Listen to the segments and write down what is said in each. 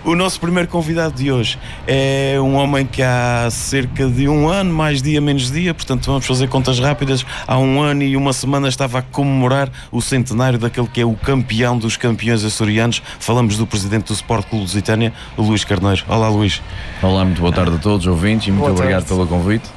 O nosso primeiro convidado de hoje é um homem que há cerca de um ano, mais dia menos dia, portanto vamos fazer contas rápidas, há um ano e uma semana estava a comemorar o centenário daquele que é o campeão dos campeões açorianos. Falamos do presidente do Sport Clube Lusitânia, o Luís Carneiro. Olá, Luís. Olá, muito boa tarde a todos, ouvintes, e muito obrigado pelo convite.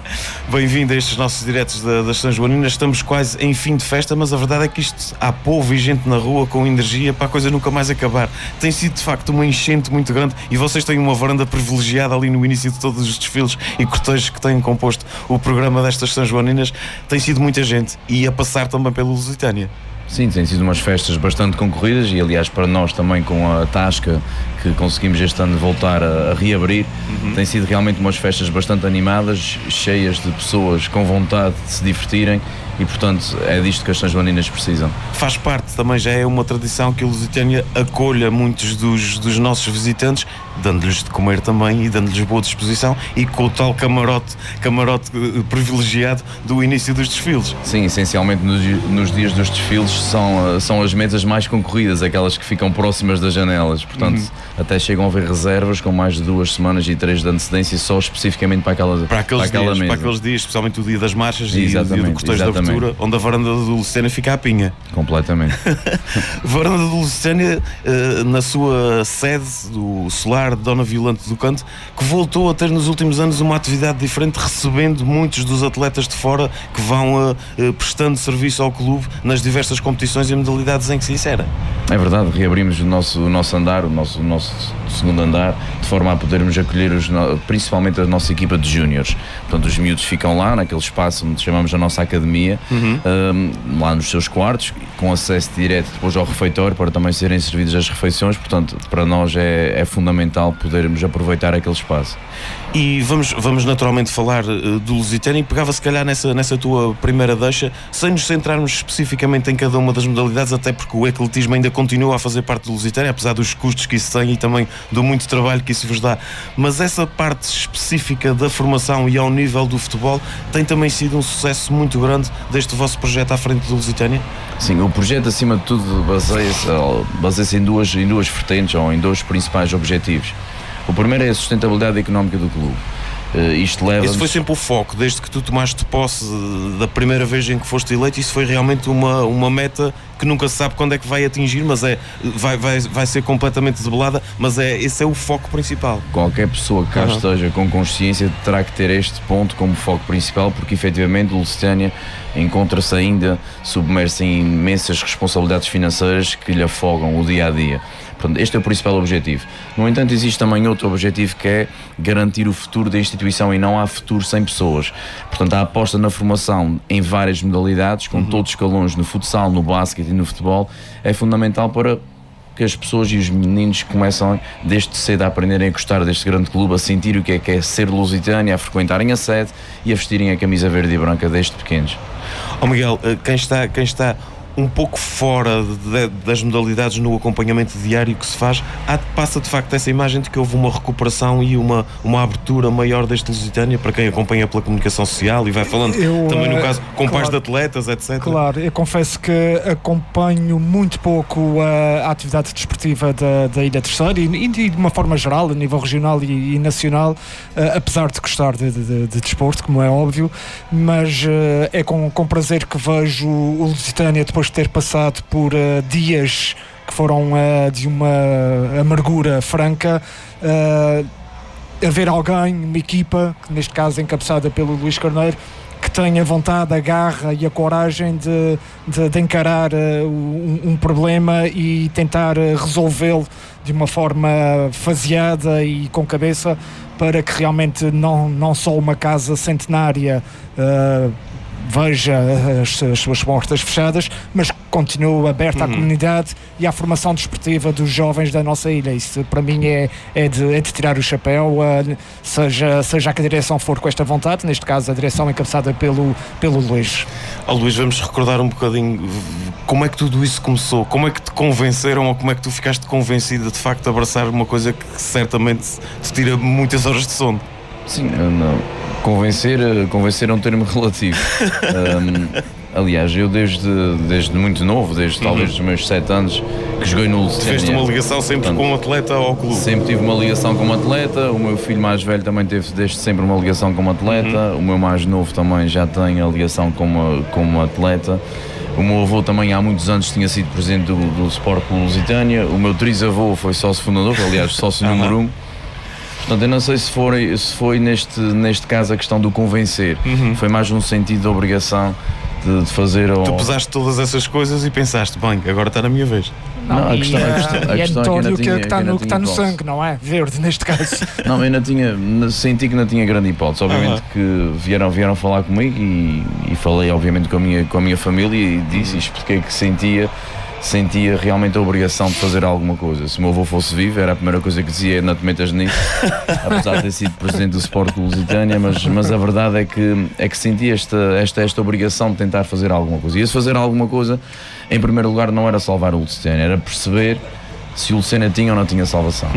Bem-vindo a estes nossos diretos das São Joaninas. Estamos quase em fim de festa, mas a verdade é que isto, há povo e gente na rua com energia para a coisa nunca mais acabar. Tem sido de facto uma enchente muito grande e vocês têm uma varanda privilegiada ali no início de todos os desfiles e cortejos que têm composto o programa destas São Joaninas. Tem sido muita gente e a passar também pela Lusitânia. Sim, têm sido umas festas bastante concorridas e aliás para nós também com a Tasca que conseguimos este ano voltar a reabrir, tem sido realmente umas festas bastante animadas, cheias de pessoas com vontade de se divertirem e portanto é disto que as São Joaninas precisam. Faz parte, também já é uma tradição que a Lusitânia acolha muitos dos nossos visitantes, dando-lhes de comer também e dando-lhes boa disposição e com o tal camarote privilegiado do início dos desfiles. Sim, essencialmente nos dias dos desfiles são as mesas mais concorridas, aquelas que ficam próximas das janelas, portanto até chegam a haver reservas com mais de 2 semanas e 3 de antecedência só especificamente para aquela mesa. Para aqueles dias, especialmente o dia das marchas e o dia do cortejo da abertura, onde a varanda do Lusitânia fica à pinha. Completamente. Varanda do Lusitânia, na sua sede do solar de Dona Violante do Canto, que voltou a ter nos últimos anos uma atividade diferente, recebendo muitos dos atletas de fora que vão prestando serviço ao clube nas diversas competições e modalidades em que se insere. É verdade, reabrimos o nosso andar, o nosso segundo andar, de forma a podermos acolher principalmente a nossa equipa de júniores. Portanto, os miúdos ficam lá, naquele espaço onde chamamos a nossa academia, lá nos seus quartos, com acesso direto depois ao refeitório, para também serem servidas as refeições. Portanto, para nós é fundamental podermos aproveitar aquele espaço. E vamos naturalmente falar do Lusitânia e pegava se calhar nessa tua primeira deixa, sem nos centrarmos especificamente em cada uma das modalidades, até porque o atletismo ainda continua a fazer parte do Lusitânia, apesar dos custos que isso tem e também do muito trabalho que isso vos dá. Mas essa parte específica da formação e ao nível do futebol tem também sido um sucesso muito grande deste vosso projeto à frente do Lusitânia? Sim, o projeto acima de tudo baseia-se em duas vertentes ou em 2 principais objetivos. O primeiro é a sustentabilidade económica do clube. Esse foi sempre o foco, desde que tu tomaste posse da primeira vez em que foste eleito. Isso foi realmente uma meta que nunca se sabe quando é que vai atingir, mas vai ser completamente debelada, mas esse é o foco principal. Qualquer pessoa que cá esteja com consciência terá que ter este ponto como foco principal, porque efetivamente o Lusitânia encontra-se ainda submerso em imensas responsabilidades financeiras que lhe afogam o dia a dia. Portanto, este é o principal objetivo. No entanto, existe também outro objetivo, que é garantir o futuro da instituição, e não há futuro sem pessoas. Portanto, a aposta na formação em várias modalidades, com todos os escalões, no futsal, no basquete e no futebol, é fundamental para que as pessoas e os meninos começam desde cedo a aprenderem a gostar deste grande clube, a sentir o que é ser Lusitânia, a frequentarem a sede e a vestirem a camisa verde e branca desde pequenos. Miguel, quem está um pouco fora das modalidades no acompanhamento diário que se faz, passa de facto essa imagem de que houve uma recuperação e uma abertura maior deste Lusitânia, para quem acompanha pela comunicação social e vai falando também no caso com pais de atletas, etc. Claro, eu confesso que acompanho muito pouco a atividade desportiva da Ilha Terceira e de uma forma geral, a nível regional e nacional, apesar de gostar de desporto, como é óbvio, mas é com prazer que vejo o Lusitânia, depois de ter passado por dias que foram de uma amargura franca, haver alguém, uma equipa, que neste caso encabeçada pelo Luís Carneiro, que tenha vontade, a garra e a coragem de encarar um problema e tentar resolvê-lo de uma forma faseada e com cabeça, para que realmente não só uma casa centenária veja as suas portas fechadas, mas continua aberta à comunidade e à formação desportiva dos jovens da nossa ilha. Isso para mim é de tirar o chapéu, seja a que direção for com esta vontade, neste caso a direção encabeçada pelo Luís. Luís, vamos recordar um bocadinho como é que tudo isso começou, como é que te convenceram ou como é que tu ficaste convencido de facto de abraçar uma coisa que certamente te tira muitas horas de sono. Sim, não. Convencer é um termo relativo. Aliás, eu desde muito novo, talvez dos meus 7 anos, que joguei no Lusitânia. Tiveste uma ligação sempre com um atleta ao clube? Sempre tive uma ligação com um atleta. O meu filho mais velho também teve desde sempre uma ligação com um atleta. O meu mais novo também já tem a ligação com uma atleta. O meu avô também há muitos anos tinha sido presidente do Sport Clube Lusitânia. O meu trisavô foi sócio fundador, aliás, sócio número 1. Portanto, eu não sei se foi neste caso a questão do convencer. Foi mais um sentido de obrigação de fazer. Tu pesaste todas essas coisas e pensaste, bem, agora está na minha vez. Não, a questão é notório que está no sangue, não é? Verde, neste caso. Não, eu senti que não tinha grande hipótese. Obviamente que vieram falar comigo e falei, obviamente, com a minha família e disse e expliquei que sentia realmente a obrigação de fazer alguma coisa. Se o meu avô fosse vivo, era a primeira coisa que dizia, não te metas nisso, apesar de ter sido presidente do Sport Clube Lusitânia, mas a verdade é que senti esta obrigação de tentar fazer alguma coisa. E esse fazer alguma coisa, em primeiro lugar, não era salvar o Lusitânia, era perceber se o Lusitânia tinha ou não tinha salvação.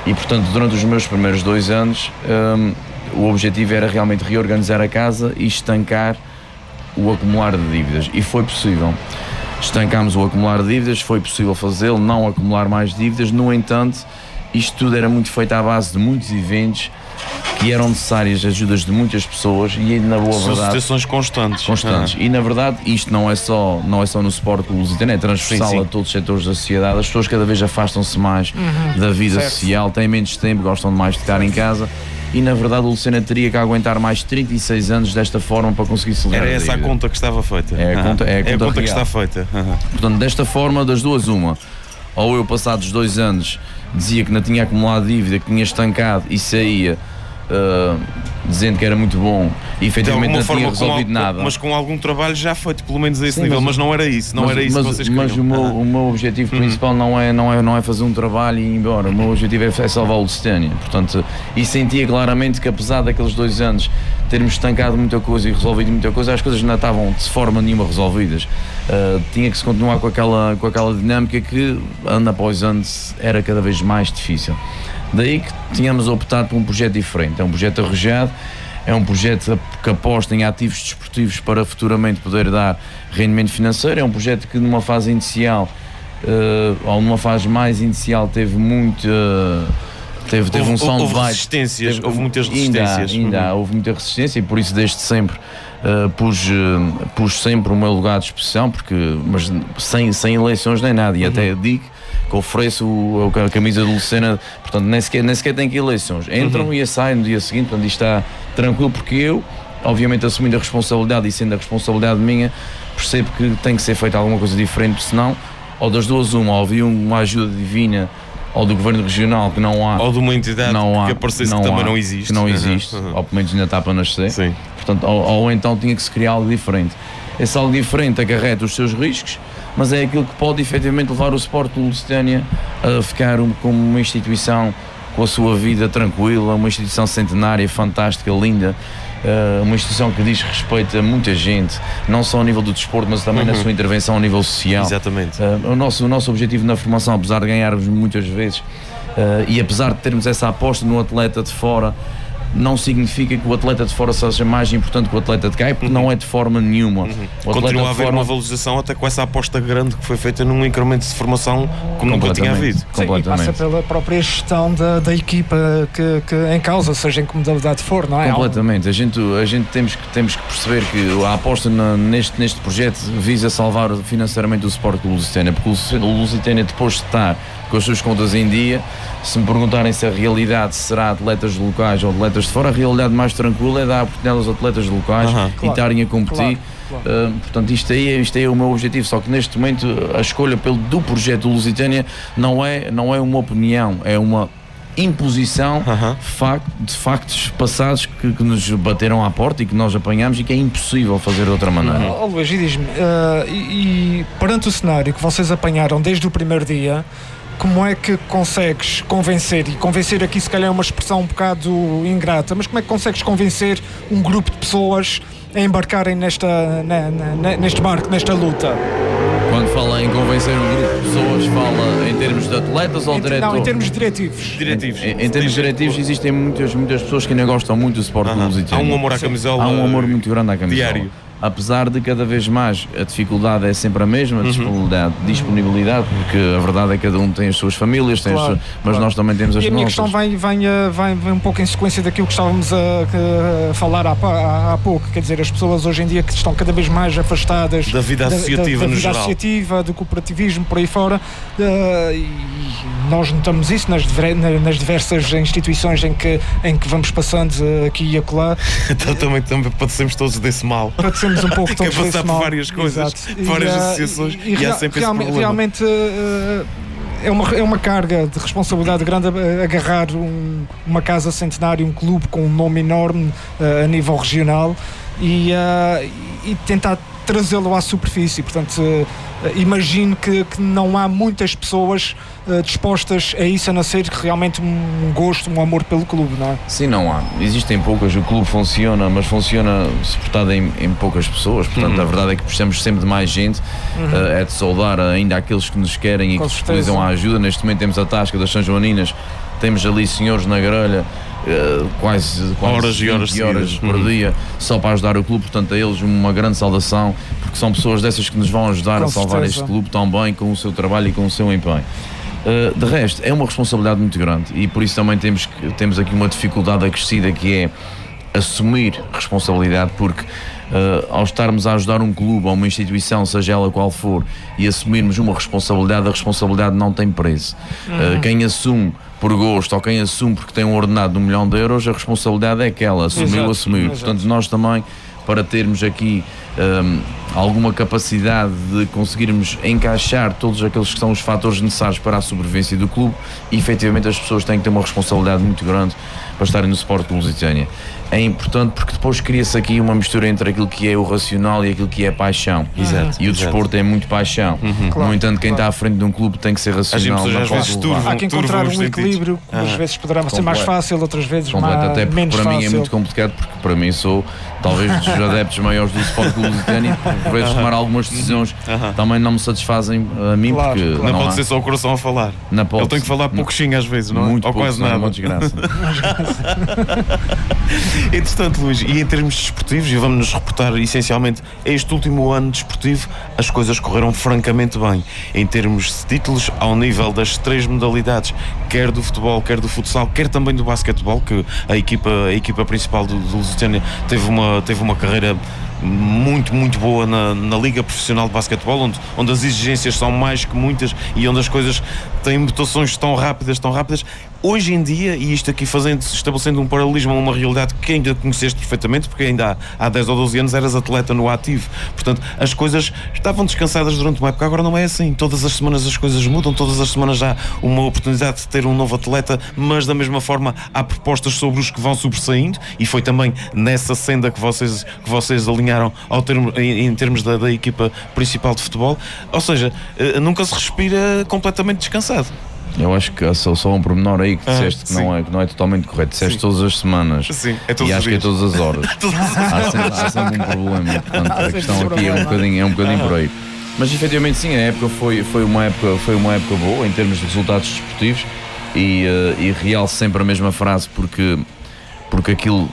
E, portanto, durante os meus primeiros 2 anos, o objetivo era realmente reorganizar a casa e estancar o acumular de dívidas. E foi possível. Estancámos o acumular de dívidas, foi possível fazê-lo, não acumular mais dívidas. No entanto, isto tudo era muito feito à base de muitos eventos que eram necessárias ajudas de muitas pessoas e na boa verdade... Solicitações constantes. E na verdade isto não é só no Sport Clube Lusitânia, é transversal a todos os setores da sociedade. As pessoas cada vez afastam-se mais da vida social, têm menos tempo, gostam mais de estar em casa. E na verdade o Lusitânia teria que aguentar mais 36 anos desta forma para conseguir celebrar. Era essa a conta que estava feita. É a conta que está feita. Portanto, desta forma, das duas uma, ou eu passados 2 anos dizia que não tinha acumulado dívida, que tinha estancado e saía dizendo que era muito bom e efetivamente não tinha resolvido nada. Mas com algum trabalho já feito, pelo menos a esse nível, mas não era isso, que vocês queriam. Mas o meu objetivo principal não é fazer um trabalho e ir embora. O meu objetivo é salvar o Lusitânia. Portanto, e sentia claramente que apesar daqueles 2 anos termos estancado muita coisa e resolvido muita coisa, as coisas não estavam de forma nenhuma resolvidas. Tinha que se continuar com aquela dinâmica que ano após ano era cada vez mais difícil. Daí que tínhamos optado por um projeto diferente. É um projeto arrojado, é um projeto que aposta em ativos desportivos para futuramente poder dar rendimento financeiro. É um projeto que numa fase inicial, ou numa fase mais inicial, teve muito... Teve um soundbite. Houve resistências, houve muitas resistências. Ainda houve muita resistência e por isso desde sempre pus sempre o meu lugar de exposição, mas sem eleições nem nada, e até digo que ofereço a camisa do Lucena, portanto nem sequer tem que eleições, entram e saem no dia seguinte, portanto isto está tranquilo, porque eu, obviamente assumindo a responsabilidade e sendo a responsabilidade minha, percebo que tem que ser feita alguma coisa diferente, senão, ou das duas uma, ou havia uma ajuda divina ou do governo regional que não há, ou de uma entidade que aparecesse que também não existe, que não existe, ou pelo menos ainda está para nascer. Sim. Portanto, ou então tinha que se criar algo diferente. Esse algo diferente acarreta os seus riscos, mas é aquilo que pode efetivamente levar o Sport Lusitânia a ficar como uma instituição com a sua vida tranquila, uma instituição centenária, fantástica, linda, uma instituição que diz respeito a muita gente, não só ao nível do desporto, mas também na sua intervenção ao nível social. Exatamente. O nosso objetivo na formação, apesar de ganharmos muitas vezes e apesar de termos essa aposta no atleta de fora, não significa que o atleta de fora seja mais importante que o atleta de cá, porque não é de forma nenhuma. Continua a haver uma valorização até com essa aposta grande que foi feita num incremento de formação como nunca tinha havido. Sim, e passa pela própria gestão da equipa que em causa, seja em que modalidade for, não é? Completamente. A gente temos que perceber que a aposta neste projeto visa salvar financeiramente o Sport Clube Lusitânia, porque o Lusitânia, depois de estar com as suas contas em dia, se me perguntarem se a realidade será atletas locais ou atletas de fora, a realidade mais tranquila é dar a oportunidade aos atletas locais e estarem a competir. Claro. Portanto, isto aí é o meu objetivo, só que neste momento a escolha do projeto Lusitânia não é uma opinião, é uma imposição de factos passados que nos bateram à porta e que nós apanhamos e que é impossível fazer de outra maneira. Luís, e diz-me, e perante o cenário que vocês apanharam desde o primeiro dia, como é que consegues convencer aqui se calhar é uma expressão um bocado ingrata, mas como é que consegues convencer um grupo de pessoas a embarcarem neste barco, nesta luta? Quando fala em convencer um grupo de pessoas, fala em termos de atletas ou diretores? Não, em termos diretivos. Em termos diretivos existem muitas pessoas que ainda gostam muito do Sport Lusitânia. Há um amor à camisola. Há um amor muito grande à camisola. Diário. apesar de cada vez mais a dificuldade é sempre a mesma, disponibilidade, porque a verdade é que cada um tem as suas famílias, tem mas nós também temos as nossas. E a minha questão vem um pouco em sequência daquilo que estávamos a falar há pouco, quer dizer, as pessoas hoje em dia que estão cada vez mais afastadas da vida associativa, da vida associativa, do cooperativismo, por aí fora, e nós notamos isso nas diversas instituições em que vamos passando aqui e acolá. Então também padecemos todos desse mal. Padecemos um pouco todos desse mal. Que é passar por várias coisas, várias associações, e há sempre esse problema. Realmente é uma carga de responsabilidade grande agarrar uma casa centenária, um clube com um nome enorme a nível regional e tentar trazê-lo à superfície. Portanto, imagino que não há muitas pessoas dispostas a isso, a não ser que realmente um gosto, um amor pelo clube, não é? Sim, não há. Existem poucas, o clube funciona, mas funciona suportado em poucas pessoas, portanto a verdade é que precisamos sempre de mais gente, é de saudar ainda aqueles que nos querem e que disponibilizam a ajuda. Neste momento temos a Tasca das São Joaninas, temos ali senhores na grelha, quase horas e horas por dia, só para ajudar o clube, portanto a eles uma grande saudação, porque são pessoas dessas que nos vão ajudar a salvar este clube tão bem com o seu trabalho e com o seu empenho. De resto, é uma responsabilidade muito grande e por isso também temos aqui uma dificuldade acrescida, que é assumir responsabilidade, porque ao estarmos a ajudar um clube ou uma instituição, seja ela qual for, e assumirmos uma responsabilidade, a responsabilidade não tem preço. Quem assume por gosto ou quem assume porque tem um ordenado de 1 milhão de euros, a responsabilidade é aquela, assumiu. Portanto, nós também, para termos aqui alguma capacidade de conseguirmos encaixar todos aqueles que são os fatores necessários para a sobrevivência do clube, e efetivamente as pessoas têm que ter uma responsabilidade muito grande para estarem no Sport Clube Lusitânia. É importante porque depois cria-se aqui uma mistura entre aquilo que é o racional e aquilo que é a paixão. E o desporto é muito paixão. No entanto, quem está à frente de um clube tem que ser racional. Há que encontrar um equilíbrio, que às vezes poderá ser mais fácil, outras vezes até porque menos para fácil. mim é muito complicado, porque para mim sou talvez dos adeptos maiores do Sport Clube Lusitânia, e por vezes tomar algumas decisões também não me satisfazem a mim, porque não pode ser só o coração a falar. Ele tem que falar pouquinho às vezes, não é? Muito ou pouco, quase nada. É uma desgraça. Entretanto, Luís, e em termos desportivos, e vamos nos reportar essencialmente a este último ano desportivo, as coisas correram francamente bem em termos de títulos ao nível das 3 modalidades, quer do futebol, quer do futsal, quer também do basquetebol, que a equipa principal do Lusitânia teve uma carreira muito boa na Liga Profissional de Basquetebol, onde as exigências são mais que muitas e onde as coisas têm mutações tão rápidas. Hoje em dia, e isto aqui estabelecendo um paralelismo a uma realidade que ainda conheceste perfeitamente, porque ainda há 10 ou 12 anos eras atleta no ativo, portanto as coisas estavam descansadas durante uma época, agora não é assim. Todas as semanas as coisas mudam, todas as semanas há uma oportunidade de ter um novo atleta, mas da mesma forma há propostas sobre os que vão sobressaindo, e foi também nessa senda que vocês alinharam em termos da equipa principal de futebol. Ou seja, nunca se respira completamente descansado. Eu acho que só um pormenor aí que disseste que não é totalmente correto. Disseste todas as semanas. Sim, é todos e acho que é todas as horas. há sempre um problema. Portanto, a questão aqui é um bocadinho por aí. Mas efetivamente sim, a época foi uma época boa em termos de resultados desportivos, e realço sempre a mesma frase, porque aquilo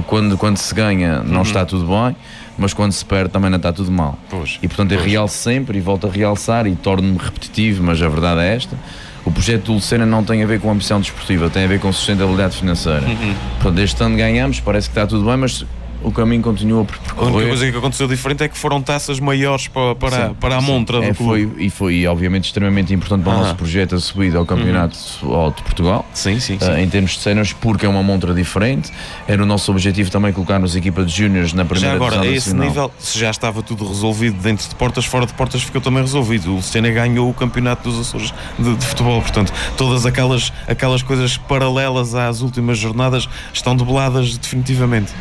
quando se ganha não está tudo bem, mas quando se perde também não está tudo mal. E portanto eu realço sempre e volto a realçar e torno-me repetitivo, mas a verdade é esta: o projeto do Lucena não tem a ver com ambição desportiva, tem a ver com sustentabilidade financeira. Portanto, este ano ganhamos, parece que está tudo bem, mas o caminho continua por percorrer. A única coisa que aconteceu diferente é que foram taças maiores para a montra do clube. Foi obviamente extremamente importante para o nosso projeto a subida ao Campeonato de Portugal. Sim. Em termos de cenas, porque é uma montra diferente. Era o nosso objetivo também colocar-nos equipa de júniores na primeira divisão nacional. Já agora, a esse nível, se já estava tudo resolvido dentro de portas, fora de portas ficou também resolvido. O Lucena ganhou o Campeonato dos Açores de futebol, portanto todas aquelas coisas paralelas às últimas jornadas estão debeladas definitivamente.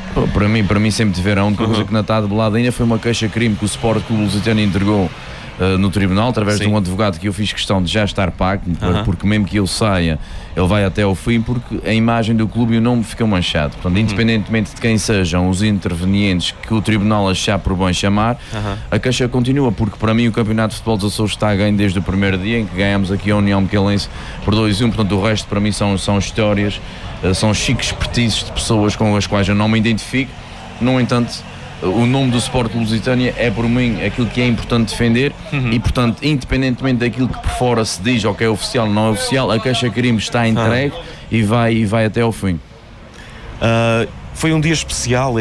Para mim sempre tiveram. A única coisa que não está debelada ainda foi uma queixa-crime que o Sport Clube Lusitânia entregou no tribunal, através de um advogado que eu fiz questão de já estar pago, porque mesmo que eu saia, ele vai até ao fim, porque a imagem do clube e o nome ficam manchado. Portanto, independentemente de quem sejam os intervenientes que o tribunal achar por bem chamar, a queixa continua, porque para mim o Campeonato de Futebol dos Açores está a ganho desde o primeiro dia em que ganhamos aqui a União Miquelense por 2-1, portanto o resto para mim são histórias, são chiques expertises de pessoas com as quais eu não me identifico. No entanto, o nome do Sport Lusitânia é, por mim, aquilo que é importante defender e, portanto, independentemente daquilo que por fora se diz ou que é oficial ou não é oficial, a queixa que queremos está entregue e vai até ao fim. Foi um dia especial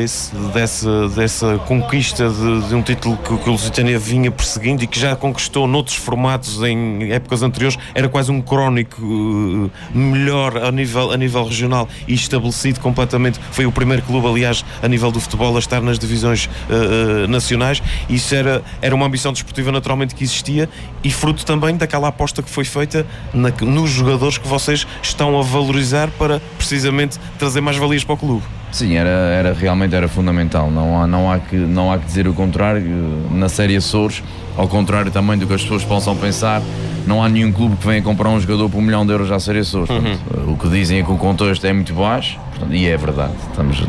dessa conquista de um título que o Lusitânia vinha perseguindo e que já conquistou noutros formatos em épocas anteriores. Era quase um crónico melhor a nível regional e estabelecido completamente. Foi o primeiro clube, aliás, a nível do futebol a estar nas divisões nacionais. Isso era uma ambição desportiva naturalmente que existia e fruto também daquela aposta que foi feita nos jogadores que vocês estão a valorizar para precisamente trazer mais valias para o clube. Sim, realmente era fundamental, não há que dizer o contrário. Na série Açores, ao contrário também do que as pessoas possam pensar, não há nenhum clube que venha comprar um jogador por €1 milhão à série Açores. Portanto, o que dizem é que o contexto é muito baixo, portanto, e é verdade,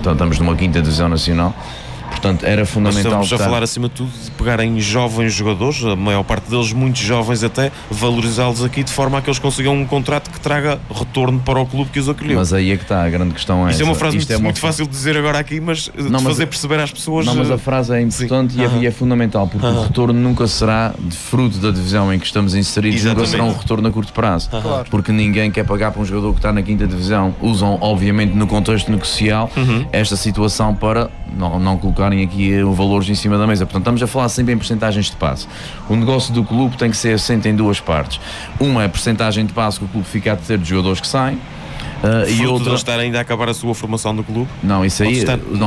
estamos numa 5ª divisão nacional. Portanto, era fundamental. Mas estamos a falar, acima de tudo, de pegarem jovens jogadores, a maior parte deles muito jovens até, valorizá-los aqui de forma a que eles consigam um contrato que traga retorno para o clube que os acolheu. Mas aí é que está, a grande questão é Isto essa. é uma frase muito fácil de dizer agora aqui, mas fazer perceber às pessoas... Não, mas a frase é importante e é fundamental, porque o retorno nunca será de fruto da divisão em que estamos inseridos. Exatamente. Nunca será um retorno a curto prazo. Claro. Porque ninguém quer pagar para um jogador que está na 5ª divisão. Usam, obviamente, no contexto negocial, esta situação para não colocarem aqui valores em cima da mesa. Portanto, estamos a falar sempre em percentagens de passe. O negócio do clube tem que ser assente em duas partes. Uma é a percentagem de passe que o clube fica a ter de jogadores que saem. E outra de estar ainda a acabar a sua formação no clube? Não, isso aí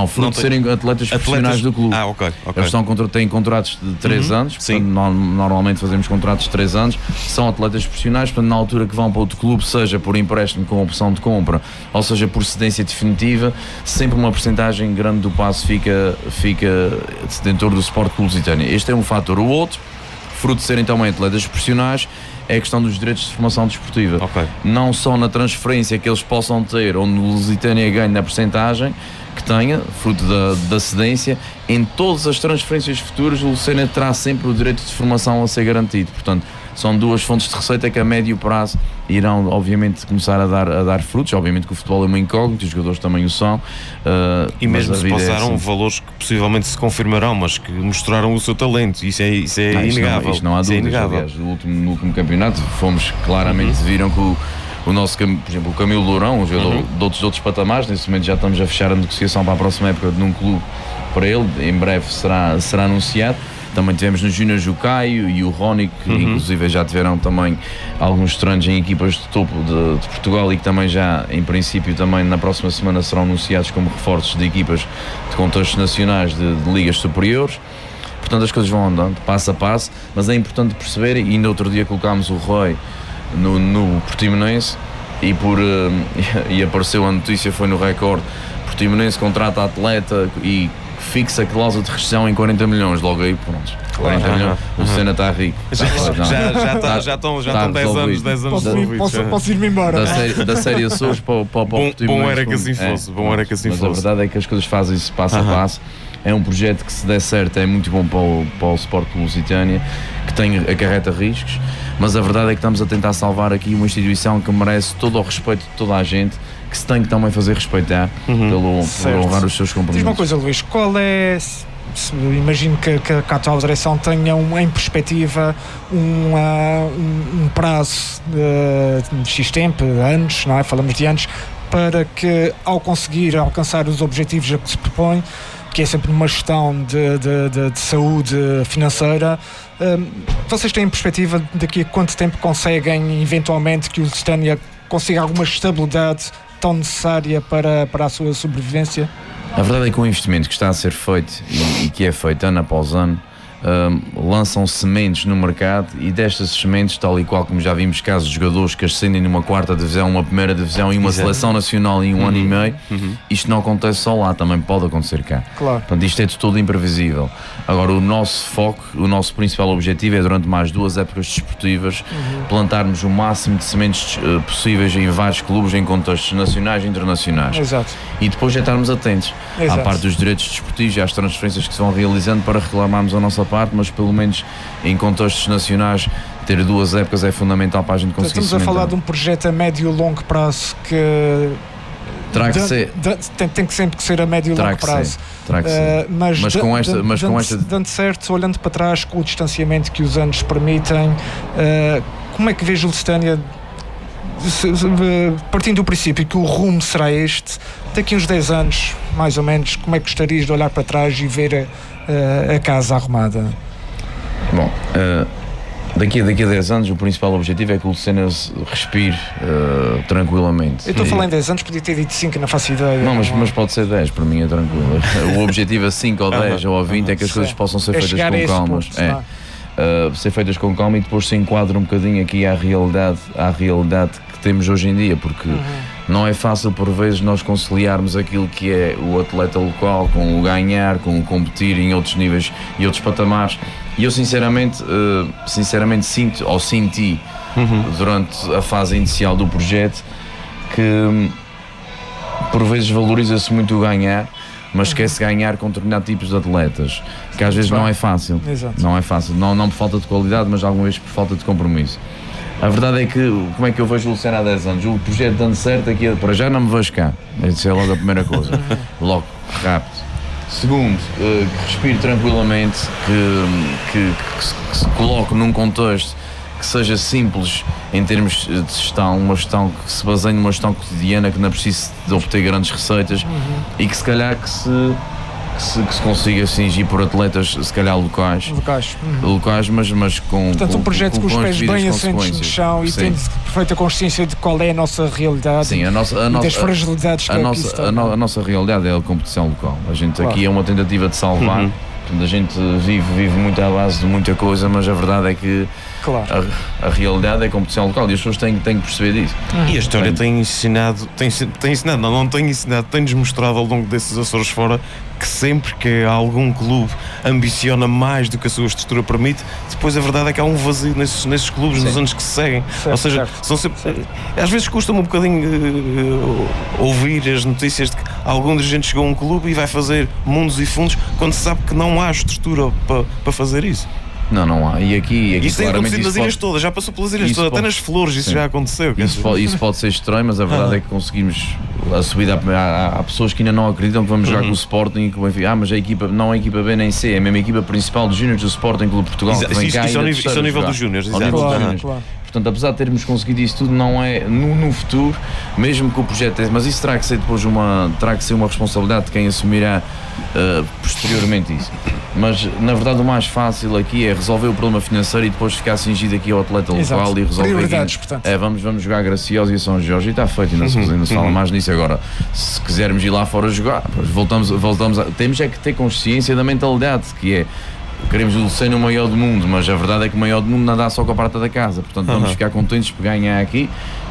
fruto de serem atletas profissionais do clube. Ok. Eles têm contratos de 3 anos, portanto, normalmente fazemos contratos de 3 anos, são atletas profissionais, portanto, na altura que vão para outro clube, seja por empréstimo com opção de compra, ou seja por cedência definitiva, sempre uma percentagem grande do passe fica dentro do Sport Lusitânia. Este é um fator. O outro, fruto de serem também atletas profissionais, é a questão dos direitos de formação desportiva. Não só na transferência que eles possam ter, onde o Lusitânia ganha na percentagem que tenha, fruto da cedência, em todas as transferências futuras o Lusitânia terá sempre o direito de formação a ser garantido. Portanto, são duas fontes de receita que a médio prazo irão, obviamente, começar a dar frutos. Obviamente que o futebol é uma incógnita, os jogadores também o são. E mesmo se passaram valores que possivelmente se confirmarão, mas que mostraram o seu talento. Isso é inegável. Isto não há dúvidas. Aliás, no último campeonato fomos claramente, viram que o nosso, por exemplo, o Camilo Lourão, um jogador de outros patamares, nesse momento já estamos a fechar a negociação para a próxima época de um clube para ele, em breve será anunciado. Também tivemos nos Júniors o Caio e o Rony, que inclusive já tiveram também alguns treinos em equipas de topo de Portugal e que também já, em princípio, também na próxima semana serão anunciados como reforços de equipas de contextos nacionais de ligas superiores. Portanto, as coisas vão andando, passo a passo, mas é importante perceber, e ainda outro dia colocámos o Roy no Portimonense e apareceu a notícia, foi no Record, Portimonense contrata atleta e fixa a cláusula de rescisão em 40 milhões, logo aí, pronto. 40 milhões, o Senna está rico. Já estão 10 anos resolvidos. Posso ir-me embora. Da série Açores para o Portimonense. Bom era que assim fosse. Mas a verdade é que as coisas fazem-se passo a passo. É um projeto que, se der certo, é muito bom para o Sport Lusitânia, que acarreta riscos, mas a verdade é que estamos a tentar salvar aqui uma instituição que merece todo o respeito de toda a gente, que se tem que também fazer respeitar por honrar os seus compromissos. Diz uma coisa, Luís, qual é... Imagino que a atual direção tenha em perspectiva um prazo de X tempo, anos, não é? Falamos de anos, para que, ao conseguir alcançar os objetivos a que se propõe, que é sempre numa gestão de saúde financeira, vocês têm em perspectiva daqui a quanto tempo conseguem, eventualmente, que o Lusitânia consiga alguma estabilidade tão necessária para a sua sobrevivência? A verdade é que o investimento que está a ser feito e que é feito ano após ano, lançam sementes no mercado, e destas sementes, tal e qual como já vimos casos de jogadores que ascendem numa 4ª divisão, uma 1ª divisão e uma seleção nacional em um ano e meio, isto não acontece só lá, também pode acontecer cá. Claro. Portanto, isto é de todo imprevisível. Agora, o nosso foco, o nosso principal objetivo é, durante mais 2 épocas desportivas, plantarmos o máximo de sementes possíveis em vários clubes, em contextos nacionais e internacionais. Exato. E depois já estarmos atentos à parte dos direitos desportivos e às transferências que se vão realizando para reclamarmos a nossa parte, mas pelo menos em contextos nacionais ter 2 épocas é fundamental para a gente conseguir. Estamos a falar de um projeto a médio e longo prazo que Terá que ser. Tem que sempre ser a médio e longo prazo. Terá que ser. Mas com esta. Dando certo, olhando para trás, com o distanciamento que os anos permitem, como é que vejo o Lusitânia, partindo do princípio que o rumo será este, daqui uns 10 anos, mais ou menos, como é que gostarias de olhar para trás e ver a casa arrumada? Bom, daqui a 10 anos o principal objetivo é que o Lusitânia respire tranquilamente. Eu estou a falar em 10 anos, podia ter dito 5, não faço ideia. Não, mas pode ser 10, para mim é tranquilo. O objetivo é 5 ou 10 ou 20 é que as coisas possam ser feitas com calma. Ser feitas com calma e depois se enquadra um bocadinho aqui à realidade que temos hoje em dia, porque não é fácil por vezes nós conciliarmos aquilo que é o atleta local com o ganhar, com o competir em outros níveis e outros patamares. E eu sinceramente senti durante a fase inicial do projeto que por vezes valoriza-se muito o ganhar, mas esquece ganhar com determinados tipos de atletas, que às vezes não é fácil. Exato. Não é fácil, não por falta de qualidade, mas alguma vez por falta de compromisso. A verdade é que, como é que eu vejo o Lusitânia há 10 anos? O projeto dando certo aqui, para já não me vejo cá. Essa é logo a primeira coisa. Logo, rápido. Segundo, que respire tranquilamente, que se coloque num contexto que seja simples em termos de gestão, uma gestão que se baseie numa gestão cotidiana, que não precise de obter grandes receitas e que se calhar que se consiga atingir por atletas, se calhar locais, mas com. Portanto, um projeto com os pés bem assentes no chão e tendo perfeita consciência de qual é a nossa realidade. Sim, e das fragilidades que a nossa realidade é a competição local. A gente aqui é uma tentativa de salvar. A gente vive muito à base de muita coisa, mas a verdade é que a realidade é a competição local e as pessoas têm que perceber disso. E a história tem-nos mostrado ao longo desses Açores fora que sempre que algum clube ambiciona mais do que a sua estrutura permite, depois a verdade é que há um vazio nesses clubes nos anos que se seguem. Certo, ou seja, são sempre, às vezes custa-me um bocadinho ouvir as notícias de que algum dirigente chegou a um clube e vai fazer mundos e fundos quando se sabe que não há estrutura para fazer isso. Não há. E aqui isso tem acontecido nas ilhas todas, já passou pelas ilhas todas, até nas Flores, isso já aconteceu. Isso pode ser estranho, mas a verdade é que conseguimos a subida. Há pessoas que ainda não acreditam que vamos jogar com o Sporting e que o Benfica. Mas a equipa não é a equipa B nem C, é a mesma equipa principal dos Júniors do Sporting Clube Portugal. Isso ao nível dos Júniors, claro. Portanto, apesar de termos conseguido isso tudo, não é no futuro, mesmo que o projeto mas isso terá que ser depois uma responsabilidade de quem assumirá posteriormente isso. Mas na verdade o mais fácil aqui é resolver o problema financeiro e depois ficar cingido aqui ao atleta local e resolver prioridades, portanto. Vamos jogar Graciosa e São Jorge e está feito, ainda se fala mais nisso agora. Se quisermos ir lá fora jogar, voltamos temos é que ter consciência da mentalidade, que é queremos o Lusitânia o maior do mundo, mas a verdade é que o maior do mundo não dá só com a parte da casa, portanto vamos ficar contentes por ganhar aqui,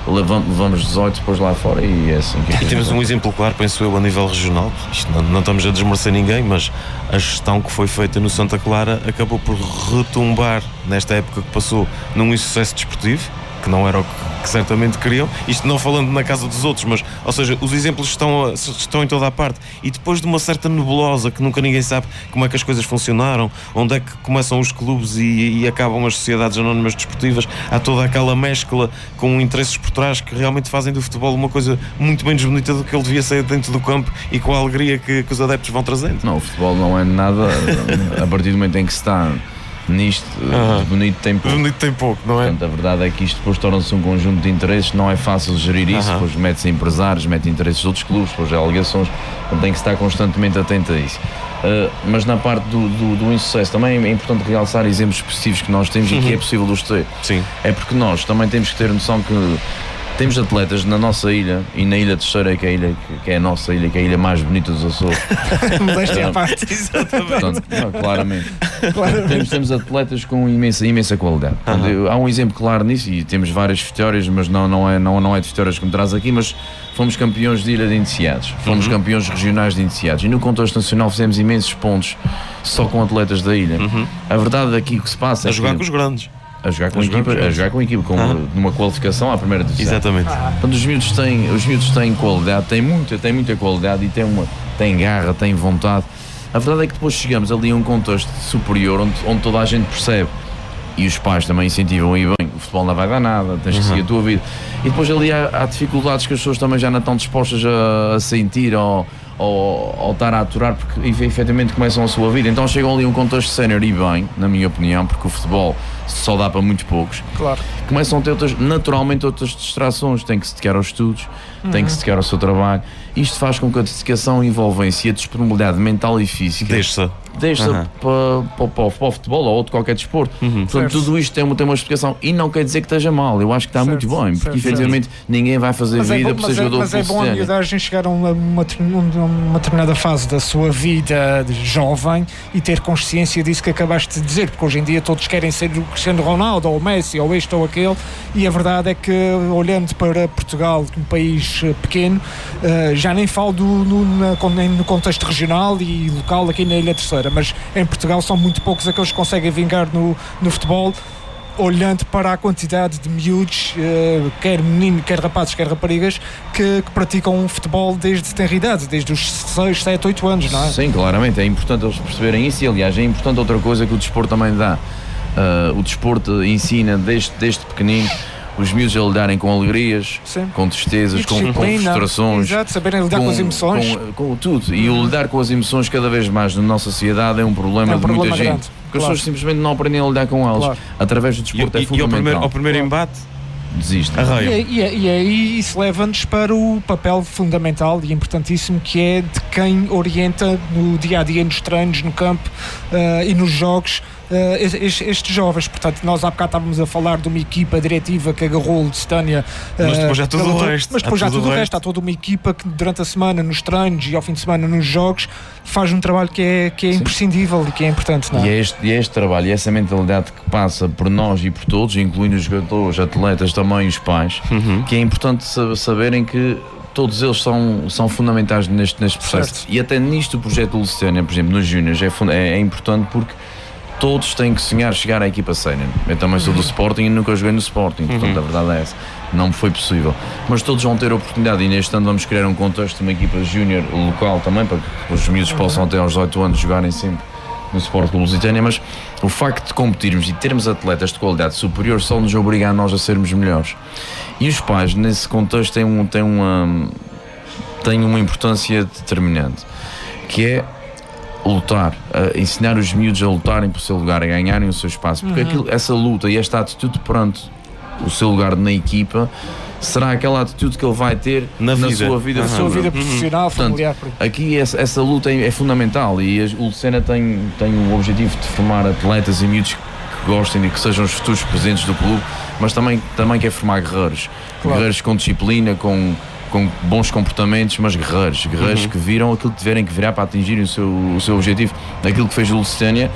levamos 18 depois lá fora e é assim que e temos um exemplo claro, penso eu, a nível regional. Isto não estamos a desmerecer ninguém, mas a gestão que foi feita no Santa Clara acabou por retumbar nesta época que passou num insucesso desportivo, que não era o que certamente queriam, isto não falando na casa dos outros, mas, ou seja, os exemplos estão em toda a parte, e depois de uma certa nebulosa que nunca ninguém sabe como é que as coisas funcionaram, onde é que começam os clubes e acabam as sociedades anónimas desportivas, há toda aquela mescla com interesses por trás que realmente fazem do futebol uma coisa muito menos bonita do que ele devia ser dentro do campo e com a alegria que os adeptos vão trazendo. Não, o futebol não é nada a partir do momento em que se está nisto, de bonito tem pouco. Bonito tem pouco, não é? Portanto, a verdade é que isto depois torna-se um conjunto de interesses, não é fácil gerir isso, depois mete-se empresários, mete interesses de outros clubes, depois há alegações, portanto tem que estar constantemente atento a isso. Mas na parte do insucesso também é importante realçar exemplos específicos que nós temos e que é possível os ter. Sim. É porque nós também temos que ter noção que temos atletas na nossa ilha e na Ilha Terceira, que é a nossa ilha, que é a ilha mais bonita dos Açores. Modéstia à parte. Exatamente. Portanto, claramente. Temos atletas com imensa qualidade. Portanto, há um exemplo claro nisso e temos várias vitórias, mas não é de vitórias que me traz aqui, mas fomos campeões de ilha de iniciados, fomos campeões regionais de iniciados e no contexto nacional fizemos imensos pontos só com atletas da ilha. A verdade aqui que se passa é jogar com os grandes. A jogar com a equipa, numa qualificação à primeira divisão. Exatamente. Portanto, os miúdos têm qualidade, têm muita qualidade e têm garra, têm vontade. A verdade é que depois chegamos ali a um contexto superior onde toda a gente percebe e os pais também incentivam e bem, o futebol não vai dar nada, tens que seguir a tua vida. E depois ali há dificuldades que as pessoas também já não estão dispostas a sentir ou estar a aturar, porque efetivamente começam a sua vida. Então chegam ali a um contexto sénior e bem, na minha opinião, porque o futebol só dá para muito poucos. Claro. Começam a ter naturalmente outras distrações, tem que se dedicar aos estudos, tem que se dedicar ao seu trabalho. Isto faz com que a dedicação envolvência e a disponibilidade mental e física deixa para o futebol ou outro qualquer desporto. Portanto, tudo isto tem uma explicação e não quer dizer que esteja mal. Eu acho que está muito bem, porque efetivamente ninguém vai fazer vida por ser jogador de futebol. Mas é bom a miudagem chegar a uma determinada fase da sua vida de jovem e ter consciência disso que acabaste de dizer, porque hoje em dia todos querem ser o Cristiano Ronaldo ou o Messi ou este ou aquele, e a verdade é que, olhando para Portugal, um país pequeno, já nem falo no contexto regional e local aqui na Ilha Terceira, mas em Portugal são muito poucos aqueles que conseguem vingar no futebol, olhando para a quantidade de miúdos, quer menino, quer rapazes, quer raparigas, que praticam futebol desde tenra idade, desde os 6, 7, 8 anos, não é? Sim, claramente, é importante eles perceberem isso e, aliás, é importante outra coisa que o desporto também dá. O desporto ensina desde pequenino os miúdos a lidarem com alegrias, sim, com tristezas, com frustrações. Exato, saberem lidar com as emoções. Com tudo. E o lidar com as emoções cada vez mais na nossa sociedade é um problema de muita gente. Porque as pessoas simplesmente não aprendem a lidar com elas. Através do desporto é fundamental. E ao primeiro embate desistem. E aí isso leva-nos para o papel fundamental e importantíssimo que é de quem orienta no dia-a-dia, nos treinos, no campo e nos jogos, estes jovens. Portanto, nós há bocado estávamos a falar de uma equipa diretiva que agarrou o Lusitânia, mas depois já tudo o resto. Mas depois já tudo o resto. Há toda uma equipa que durante a semana nos treinos e ao fim de semana nos jogos faz um trabalho que é imprescindível e que é importante, não é? E é este trabalho e essa mentalidade que passa por nós e por todos, incluindo os jogadores, atletas, também os pais, que é importante saberem que todos eles são fundamentais neste processo. Certo. E até nisto o projeto do Lusitânia, por exemplo, nos Júniors, é importante porque todos têm que sonhar chegar à equipa sénior. Eu também sou do Sporting e nunca joguei no Sporting, portanto a verdade é essa, não me foi possível. Mas todos vão ter a oportunidade e neste ano vamos criar um contexto de uma equipa júnior local também, para que os miúdos possam até aos 18 anos jogarem sempre no Sport Clube Lusitânia. Mas o facto de competirmos e termos atletas de qualidade superior só nos obriga a nós a sermos melhores. E os pais nesse contexto têm uma importância determinante, que é lutar, ensinar os miúdos a lutarem por seu lugar, a ganharem o seu espaço, porque essa luta e esta atitude perante o seu lugar na equipa será aquela atitude que ele vai ter na sua vida profissional, familiar. Aqui essa luta é fundamental e o Lucena tem o objetivo de formar atletas e miúdos que gostem e que sejam os futuros presidentes do clube, mas também quer formar guerreiros, guerreiros com disciplina, com bons comportamentos, mas guerreiros que viram aquilo que tiverem que virar para atingirem o seu objetivo. Aquilo que fez o Lusitânia,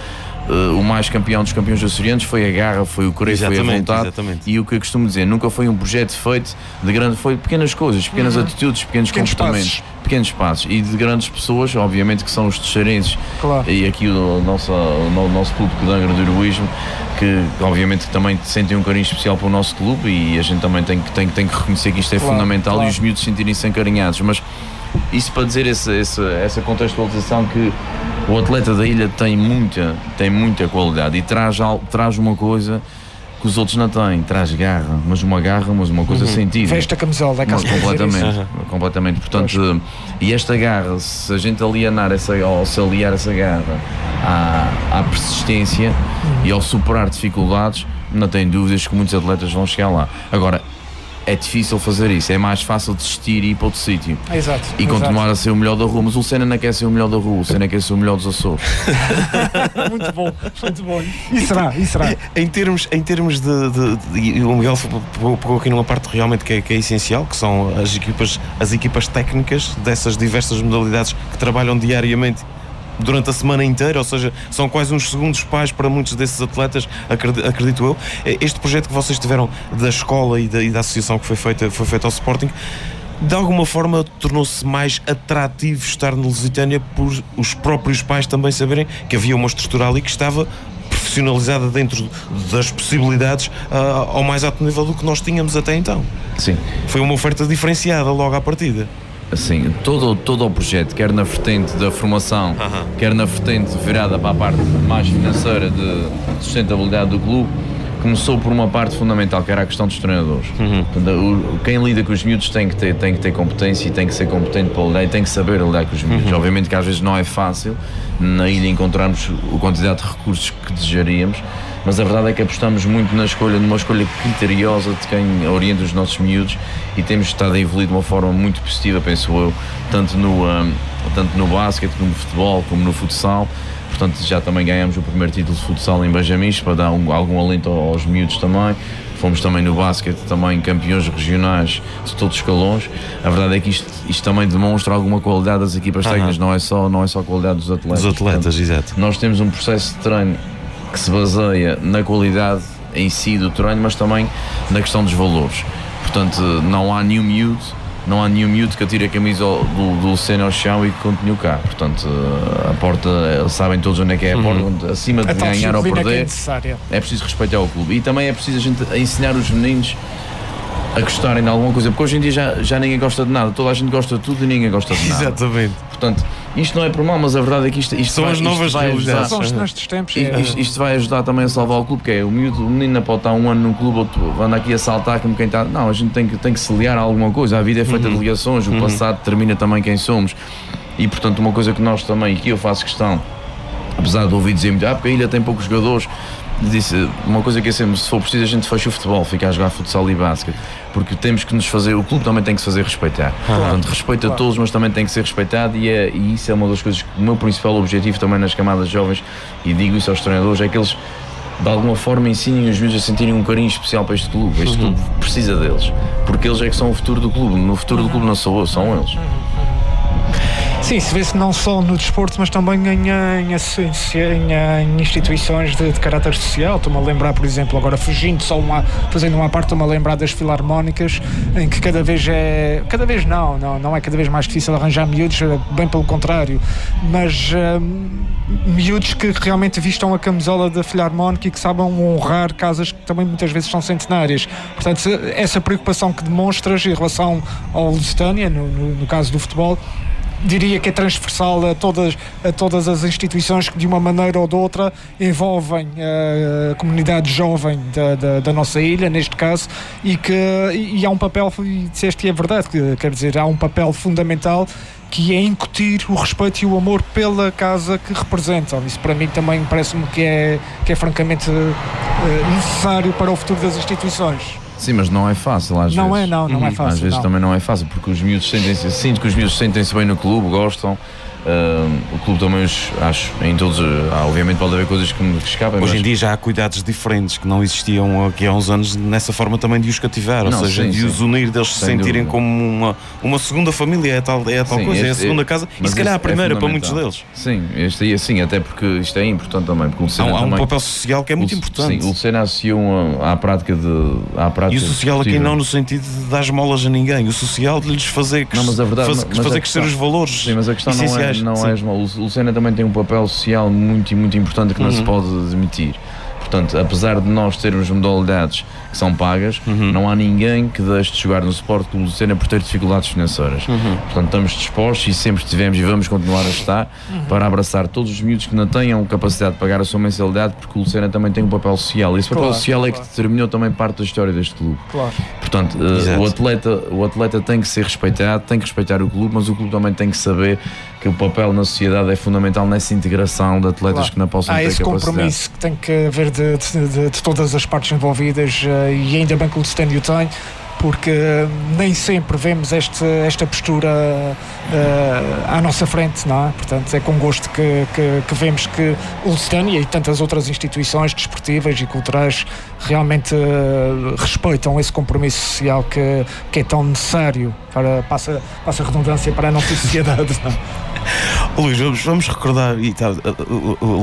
o mais campeão dos campeões açorianos, foi a garra, foi o coraje, foi a vontade. E o que eu costumo dizer, nunca foi um projeto feito de grande, foi pequenas coisas, pequenas atitudes, pequenos comportamentos, pequenos passos e de grandes pessoas, obviamente que são os texeirenses, e aqui o nosso clube de Angra do Heroísmo, que obviamente também sentem um carinho especial para o nosso clube e a gente também tem que reconhecer que isto é fundamental e os miúdos sentirem-se encarinhados. Mas isso para dizer essa contextualização que o atleta da ilha tem muita qualidade e traz uma coisa que os outros não têm, traz garra, mas uma coisa sentida. Veste a camisola, é caso completamente. Portanto, e esta garra, se a gente aliar essa garra à persistência e ao superar dificuldades, não tenho dúvidas que muitos atletas vão chegar lá. Agora, é difícil fazer isso, é mais fácil desistir e ir para outro sítio. E continuar a ser o melhor da rua, mas o Lucena não quer ser o melhor da rua, o Lucena quer ser o melhor dos Açores. Muito bom. E será. Em termos de o Miguel pegou aqui numa parte realmente que é essencial, que são as equipas técnicas dessas diversas modalidades que trabalham diariamente durante a semana inteira, ou seja, são quase uns segundos pais para muitos desses atletas, acredito eu. Este projeto que vocês tiveram da escola e da associação que foi feita ao Sporting, de alguma forma tornou-se mais atrativo estar na Lusitânia por os próprios pais também saberem que havia uma estrutura ali que estava profissionalizada dentro das possibilidades ao mais alto nível do que nós tínhamos até então. Sim. Foi uma oferta diferenciada logo à partida. Assim, todo o projeto, quer na vertente da formação, quer na vertente virada para a parte mais financeira de sustentabilidade do clube, começou por uma parte fundamental, que era a questão dos treinadores. Portanto, quem lida com os miúdos tem que ter competência e tem que ser competente para lidar e tem que saber lidar com os miúdos. Obviamente que às vezes não é fácil na ilha encontrarmos a quantidade de recursos que desejaríamos, mas a verdade é que apostamos muito numa escolha criteriosa de quem orienta os nossos miúdos, e temos estado a evoluir de uma forma muito positiva, penso eu, tanto no basquete, como no futebol, como no futsal. Portanto, já também ganhamos o primeiro título de futsal em Benjamins, para dar algum alento aos miúdos também. Fomos também no basquete, também campeões regionais de todos os escalões. A verdade é que isto também demonstra alguma qualidade das equipas técnicas, não é só a qualidade dos atletas. Dos atletas, portanto, exato. Nós temos um processo de treino que se baseia na qualidade em si do treino, mas também na questão dos valores. Portanto, não há nenhum miúdo que atire a camisa do Lucena ao chão e que continue cá. Portanto, a porta, sabem todos onde é que é a porta, acima de ganhar ou perder, é preciso respeitar o clube. E também é preciso a gente ensinar os meninos a gostarem de alguma coisa, porque hoje em dia já ninguém gosta de nada, toda a gente gosta de tudo e ninguém gosta de nada. Exatamente. Portanto, isto não é por mal, mas a verdade é que isto são as novas realidades. São os nestes tempos. Isto vai ajudar também a salvar o clube, que é o menino pode estar um ano no clube, outro anda aqui a saltar como quem está. Não, a gente tem que se ligar a alguma coisa. A vida é feita de ligações, o passado determina também quem somos. E portanto, uma coisa que nós também, que eu faço questão, apesar de ouvir dizer muito, porque a ilha tem poucos jogadores, disse uma coisa que é sempre, se for preciso a gente fecha o futebol, fica a jogar futsal e basquete, porque temos que nos fazer, o clube também tem que se fazer respeitar. Portanto, respeito a todos, mas também tem que ser respeitado, e isso é uma das coisas que o meu principal objetivo também nas camadas jovens, e digo isso aos treinadores, é que eles de alguma forma ensinem os miúdos a sentirem um carinho especial para este clube. Este clube precisa deles, porque eles é que são o futuro do clube. No futuro do clube não sou eu, são eles. Sim, se vê-se não só no desporto, mas também em instituições de caráter social. Estou-me a lembrar, por exemplo, agora fazendo uma parte, estou-me a lembrar das filarmónicas, em que cada vez é cada vez mais difícil arranjar miúdos, bem pelo contrário, mas miúdos que realmente vistam a camisola da filarmónica e que sabem honrar casas que também muitas vezes são centenárias. Portanto, essa preocupação que demonstras em relação ao Lusitânia, no caso do futebol, diria que é transversal a todas as instituições que de uma maneira ou de outra envolvem a comunidade jovem da nossa ilha, neste caso, e há um papel, e disseste e é verdade, quer dizer, há um papel fundamental, que é incutir o respeito e o amor pela casa que representam. Isso para mim também parece-me que é francamente necessário para o futuro das instituições. Sim, mas não é fácil às vezes. Não é fácil. Às vezes também não é fácil, porque os miúdos sinto que os miúdos sentem-se bem no clube, gostam. O clube também, acho, em todos, obviamente pode haver coisas que me escapam. Hoje em dia já há cuidados diferentes que não existiam aqui há uns anos, nessa forma também de os cativar, ou seja, de os unir, deles se sentirem como uma segunda família, é a tal coisa, é a segunda casa, e se calhar a primeira para muitos deles. Sim, este aí assim, até porque isto é importante também, porque o Lucena há um papel social que é muito importante. Sim, o Lucena associou à prática e o social aqui não no sentido de dar esmolas a ninguém, o social de lhes fazer crescer os valores. Sim, mas a questão essenciais. Não é mal. O Lucena também tem um papel social muito importante que não se pode admitir. Portanto, apesar de nós termos modalidades que são pagas, não há ninguém que deixe de jogar no Sport Clube Lucena por ter dificuldades financeiras. Portanto, estamos dispostos e sempre estivemos e vamos continuar a estar para abraçar todos os miúdos que não tenham capacidade de pagar a sua mensalidade, porque o Lucena também tem um papel social. E esse papel social é que determinou também parte da história deste clube. Claro. Portanto, o atleta tem que ser respeitado, tem que respeitar o clube, mas o clube também tem que saber que o papel na sociedade é fundamental nessa integração de atletas que não possam ter capacidade. Há esse compromisso que tem que haver de todas as partes envolvidas, e ainda bem que o Lusitânia o tem, porque nem sempre vemos esta postura à nossa frente, não é? Portanto, é com gosto que vemos que o Lusitânia e tantas outras instituições desportivas e culturais realmente respeitam esse compromisso social que é tão necessário passa a redundância para a nossa sociedade, não é? Luís, vamos recordar,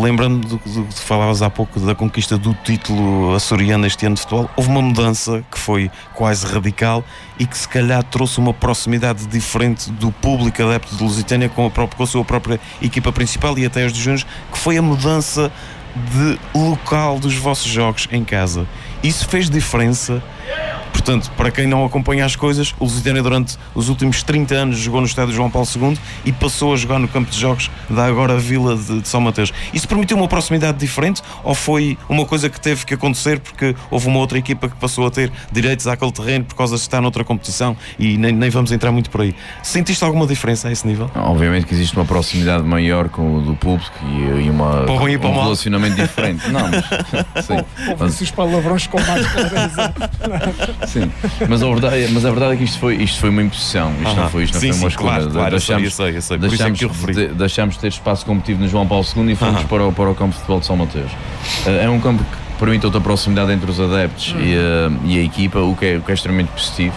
lembrando do que falavas há pouco da conquista do título açoriano este ano de futebol, houve uma mudança que foi quase radical e que se calhar trouxe uma proximidade diferente do público adepto de Lusitânia com a sua própria equipa principal e até os de Júnior, que foi a mudança de local dos vossos jogos em casa. Isso fez diferença? Portanto, para quem não acompanha as coisas, o Lusitânia durante os últimos 30 anos jogou no estádio João Paulo II e passou a jogar no campo de jogos da agora Vila de São Mateus. Isso permitiu uma proximidade diferente ou foi uma coisa que teve que acontecer porque houve uma outra equipa que passou a ter direitos àquele terreno por causa de estar noutra competição e nem vamos entrar muito por aí. Sentiste alguma diferença a esse nível? Obviamente que existe uma proximidade maior com o do público e um relacionamento diferente. Não, mas sim. Ouve-se os palavrões com mais clareza. Sim, mas a verdade é que isto foi uma imposição. Isto não foi uma escolha. Claro, eu sei. Por isso é que eu referi. Deixámos de ter espaço competitivo no João Paulo II e fomos para o campo de futebol de São Mateus. É um campo que permite outra proximidade entre os adeptos e a equipa, o que é extremamente positivo.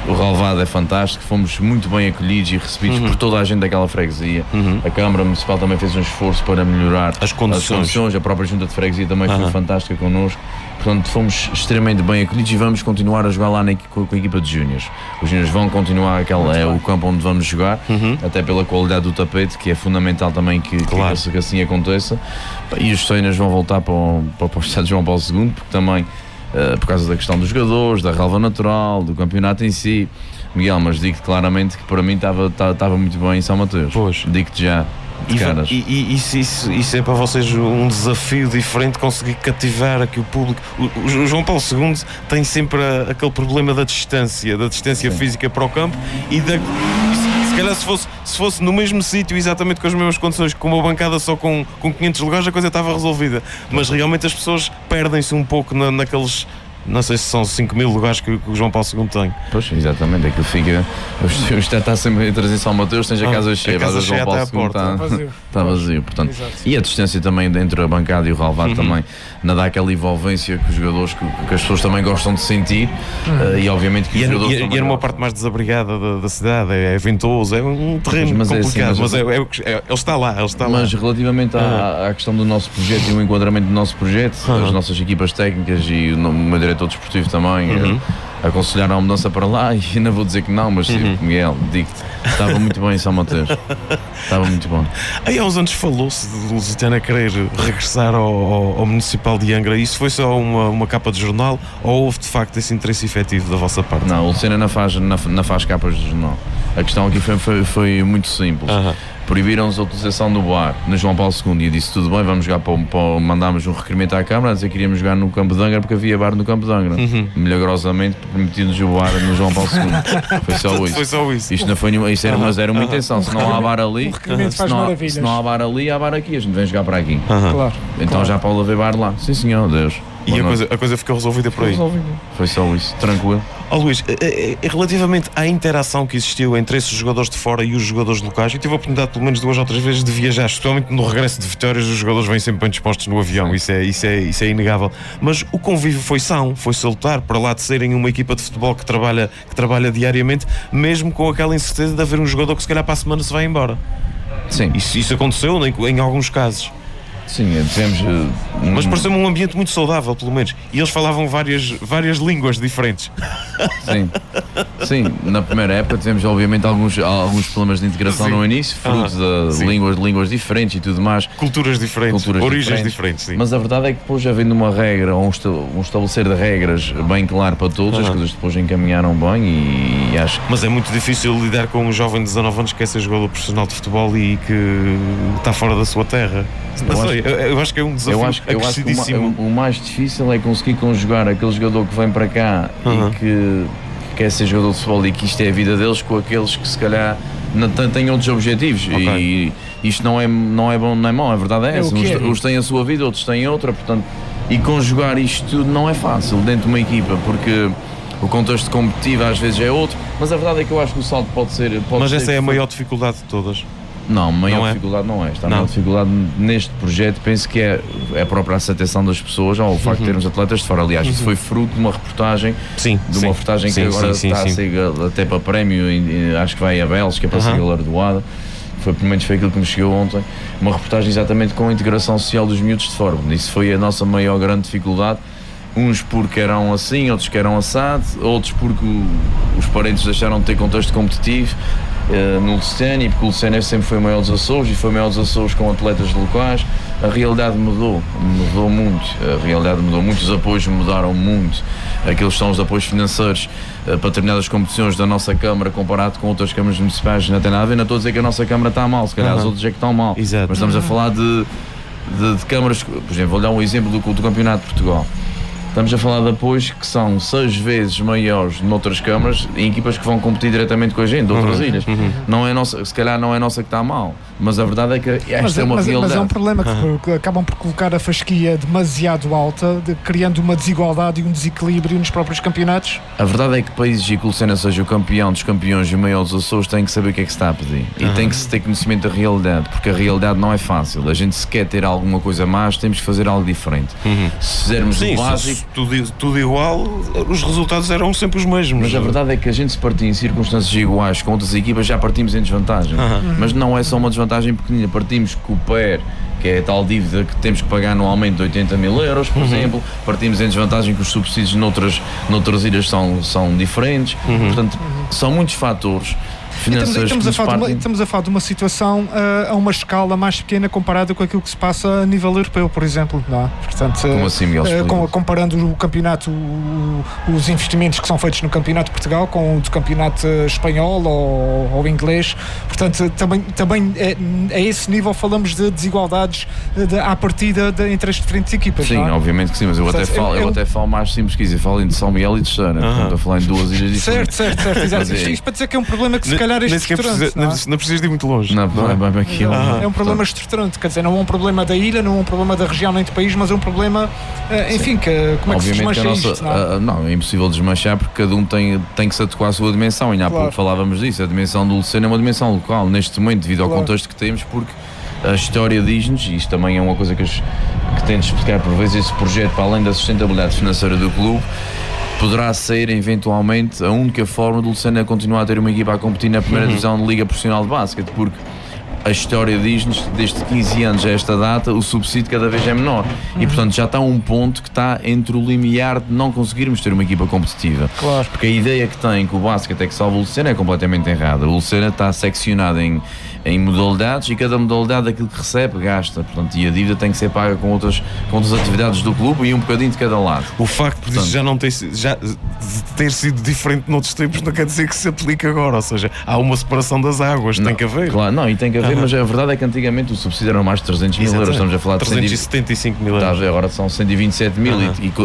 O relevado é fantástico, fomos muito bem acolhidos e recebidos por toda a gente daquela freguesia. A Câmara Municipal também fez um esforço para melhorar as condições. A própria Junta de Freguesia também foi fantástica connosco. Portanto, fomos extremamente bem acolhidos e vamos continuar a jogar lá com a equipa de júniores. Os júniores vão continuar, é o campo onde vamos jogar, até pela qualidade do tapete, que é fundamental também que assim aconteça. E os treinos vão voltar para o estádio João Paulo II, porque também por causa da questão dos jogadores, da relva natural, do campeonato em si. Miguel, mas digo-te claramente que para mim estava muito bem em São Mateus. Pois. Digo-te já, de caras. E isso é para vocês um desafio diferente, conseguir cativar aqui o público. O João Paulo II tem sempre aquele problema da distância física para o campo e se calhar se fosse no mesmo sítio, exatamente com as mesmas condições, com uma bancada só com 500 lugares, a coisa estava resolvida. Mas realmente as pessoas perdem-se um pouco naqueles, não sei se são 5.000 lugares que o João Paulo II tem. Pois, exatamente, aquilo fica. O estádio está sempre a trazer São Mateus, tens a casa cheia, a casa cheia João Paulo II está vazio. Portanto, e a distância também entre a bancada e o relvado também dá aquela envolvência que os jogadores, que as pessoas também gostam de sentir e obviamente que os jogadores também. E era uma parte mais desabrigada da cidade, é ventoso, é um terreno complicado, mas ele está lá. Mas relativamente à questão do nosso projeto e o enquadramento do nosso projeto, as nossas equipas técnicas e o meu diretor desportivo também aconselharam a mudança para lá e ainda vou dizer que não, mas Miguel, digo-te, estava muito bem em São Mateus. Estava muito bom. Aí há uns anos falou-se de Lusitânia querer regressar ao Municipal de Angra. Isso foi só uma capa de jornal ou houve de facto esse interesse efetivo da vossa parte? Não, o Lusitânia não faz capas de jornal. A questão aqui foi muito simples. Proibiram-nos a utilização do bar no João Paulo II e eu disse tudo bem, vamos jogar mandámos um requerimento à Câmara a dizer que queríamos jogar no campo de Angra porque havia bar no campo de Angra. Milagrosamente permitindo-nos o bar no João Paulo II. Foi só isso. Isto não foi nenhuma, mas era uma intenção. Se não há bar ali, se não há bar ali, há bar aqui, a gente vem jogar para aqui. Claro. Então já pode haver bar lá. Sim senhor, Deus. E a coisa ficou resolvida por aí. Foi só isso, tranquilo. Luís, relativamente à interação que existiu entre esses jogadores de fora e os jogadores locais, eu tive a oportunidade pelo menos 2 ou 3 vezes de viajar, especialmente no regresso de vitórias, os jogadores vêm sempre bem dispostos no avião, isso é inegável. Mas o convívio foi são, foi salutar, para lá de serem uma equipa de futebol que trabalha diariamente, mesmo com aquela incerteza de haver um jogador que se calhar para a semana se vai embora. Sim. Isso aconteceu em alguns casos. Sim, tivemos. Mas pareceu-me um ambiente muito saudável, pelo menos. E eles falavam várias línguas diferentes. Sim, na primeira época tivemos, obviamente, alguns problemas de integração no início, frutos de línguas diferentes e tudo mais. Culturas diferentes, origens diferentes. Sim. Mas a verdade é que depois, havendo uma regra, ou um estabelecer de regras bem claro para todos, as coisas depois encaminharam bem e acho que... Mas é muito difícil lidar com um jovem de 19 anos que quer ser jogador profissional de futebol e que está fora da sua terra. Eu acho que é um desafio acrescidíssimo. O mais difícil é conseguir conjugar aquele jogador que vem para cá e que quer ser jogador de futebol e que isto é a vida deles com aqueles que se calhar têm outros objetivos. E isto não é bom nem mau, a verdade é essa. Uns têm a sua vida, outros têm outra, portanto, e conjugar isto tudo não é fácil dentro de uma equipa, porque o contexto competitivo às vezes é outro, mas a verdade é que eu acho que o salto pode ser... Mas essa é a maior dificuldade de todas. Não, a maior dificuldade não é esta. A maior dificuldade neste projeto penso que é a própria aceitação das pessoas ou o facto de termos atletas de fora. Aliás, isso foi fruto de uma reportagem, que agora está a ser até para prémio, acho que vai a Bélgica para ser galardoada. Pelo menos foi aquilo que me chegou ontem. Uma reportagem exatamente com a integração social dos miúdos de fora. Isso foi a nossa maior grande dificuldade uns porque eram assim, outros que eram assado, outros porque os parentes deixaram de ter contexto competitivo no Lusitânia, porque o Lusitânia sempre foi o maior dos Açores e foi o maior dos Açores com atletas locais. A realidade mudou muito, os apoios mudaram muito, aqueles são os apoios financeiros para determinadas competições da nossa Câmara comparado com outras câmaras municipais, não tem nada a ver. Não estou a dizer que a nossa Câmara está mal, se calhar as outras é que estão mal. Exato. Mas estamos a falar de câmaras, por exemplo, vou dar um exemplo do Campeonato de Portugal. Estamos a falar de apoios que são 6 vezes maiores noutras câmaras, em equipas que vão competir diretamente com a gente, de outras ilhas. Não é nossa, se calhar não é nossa que está mal, mas a verdade é que esta é uma realidade. Mas é um problema que acabam por colocar a fasquia demasiado alta, criando uma desigualdade e um desequilíbrio nos próprios campeonatos. A verdade é que países e que o Lucena seja o campeão dos campeões e o maior dos Açores têm que saber o que é que se está a pedir. E tem que se ter conhecimento da realidade, porque a realidade não é fácil. A gente, se quer ter alguma coisa mais, temos que fazer algo diferente. Se fizermos o básico... Tudo igual, os resultados eram sempre os mesmos. Mas a verdade é que a gente, se partir em circunstâncias iguais com outras equipas, já partimos em desvantagem. Mas não é só uma desvantagem pequenina, partimos com o PER, que é a tal dívida que temos que pagar anualmente de 80 mil euros, por exemplo, partimos em desvantagem que os subsídios noutras ilhas são diferentes, portanto, são muitos fatores financeiros. Estamos a falar de uma situação a uma escala mais pequena comparada com aquilo que se passa a nível europeu, por exemplo, não é? Portanto, como assim, Miguel? Comparando o campeonato, os investimentos que são feitos no campeonato de Portugal com o do campeonato espanhol ou inglês, portanto, também a esse nível falamos de desigualdades à partida entre as diferentes equipas. Sim, não é? Obviamente que sim, mas eu até falo mais simples que isso, eu falo em São Miguel e de Terceira, portanto, a falar em duas ilhas diferentes. Certo, exato. Isto para dizer que é um problema que se calhar é estruturante. Não precisas de ir muito longe. Não é bem aquilo. É um problema estruturante, quer dizer, não é um problema da ilha, não é um problema da região nem do país, mas é um problema, enfim, como é que se desmancha isto? Não, é impossível desmanchar porque cada um tem que se adequar à sua dimensão, e há pouco falávamos disso, a dimensão do Lucena é uma dimensão local, neste momento, devido ao contexto que temos, porque a história diz-nos, e isto também é uma coisa que tento explicar por vezes, esse projeto, para além da sustentabilidade financeira do clube, poderá ser eventualmente a única forma do Lucena continuar a ter uma equipa a competir na primeira divisão de Liga Profissional de Basquete, porque a história diz-nos que desde 15 anos a esta data o subsídio cada vez é menor e portanto já está um ponto que está entre o limiar de não conseguirmos ter uma equipa competitiva. Claro. Porque a ideia que tem que o basquete é que salva o Lucena é completamente errada. O Lucena está seccionado em modalidades e cada modalidade daquilo que recebe gasta, portanto, e a dívida tem que ser paga com outras atividades do clube e um bocadinho de cada lado. O facto de já não ter sido diferente noutros tempos não quer dizer que se aplique agora, ou seja, há uma separação das águas, tem que haver. Claro, não, e tem que haver, mas a verdade é que antigamente o subsídio era mais de 300 mil euros, estamos a falar de 375 mil euros. Agora são 127 mil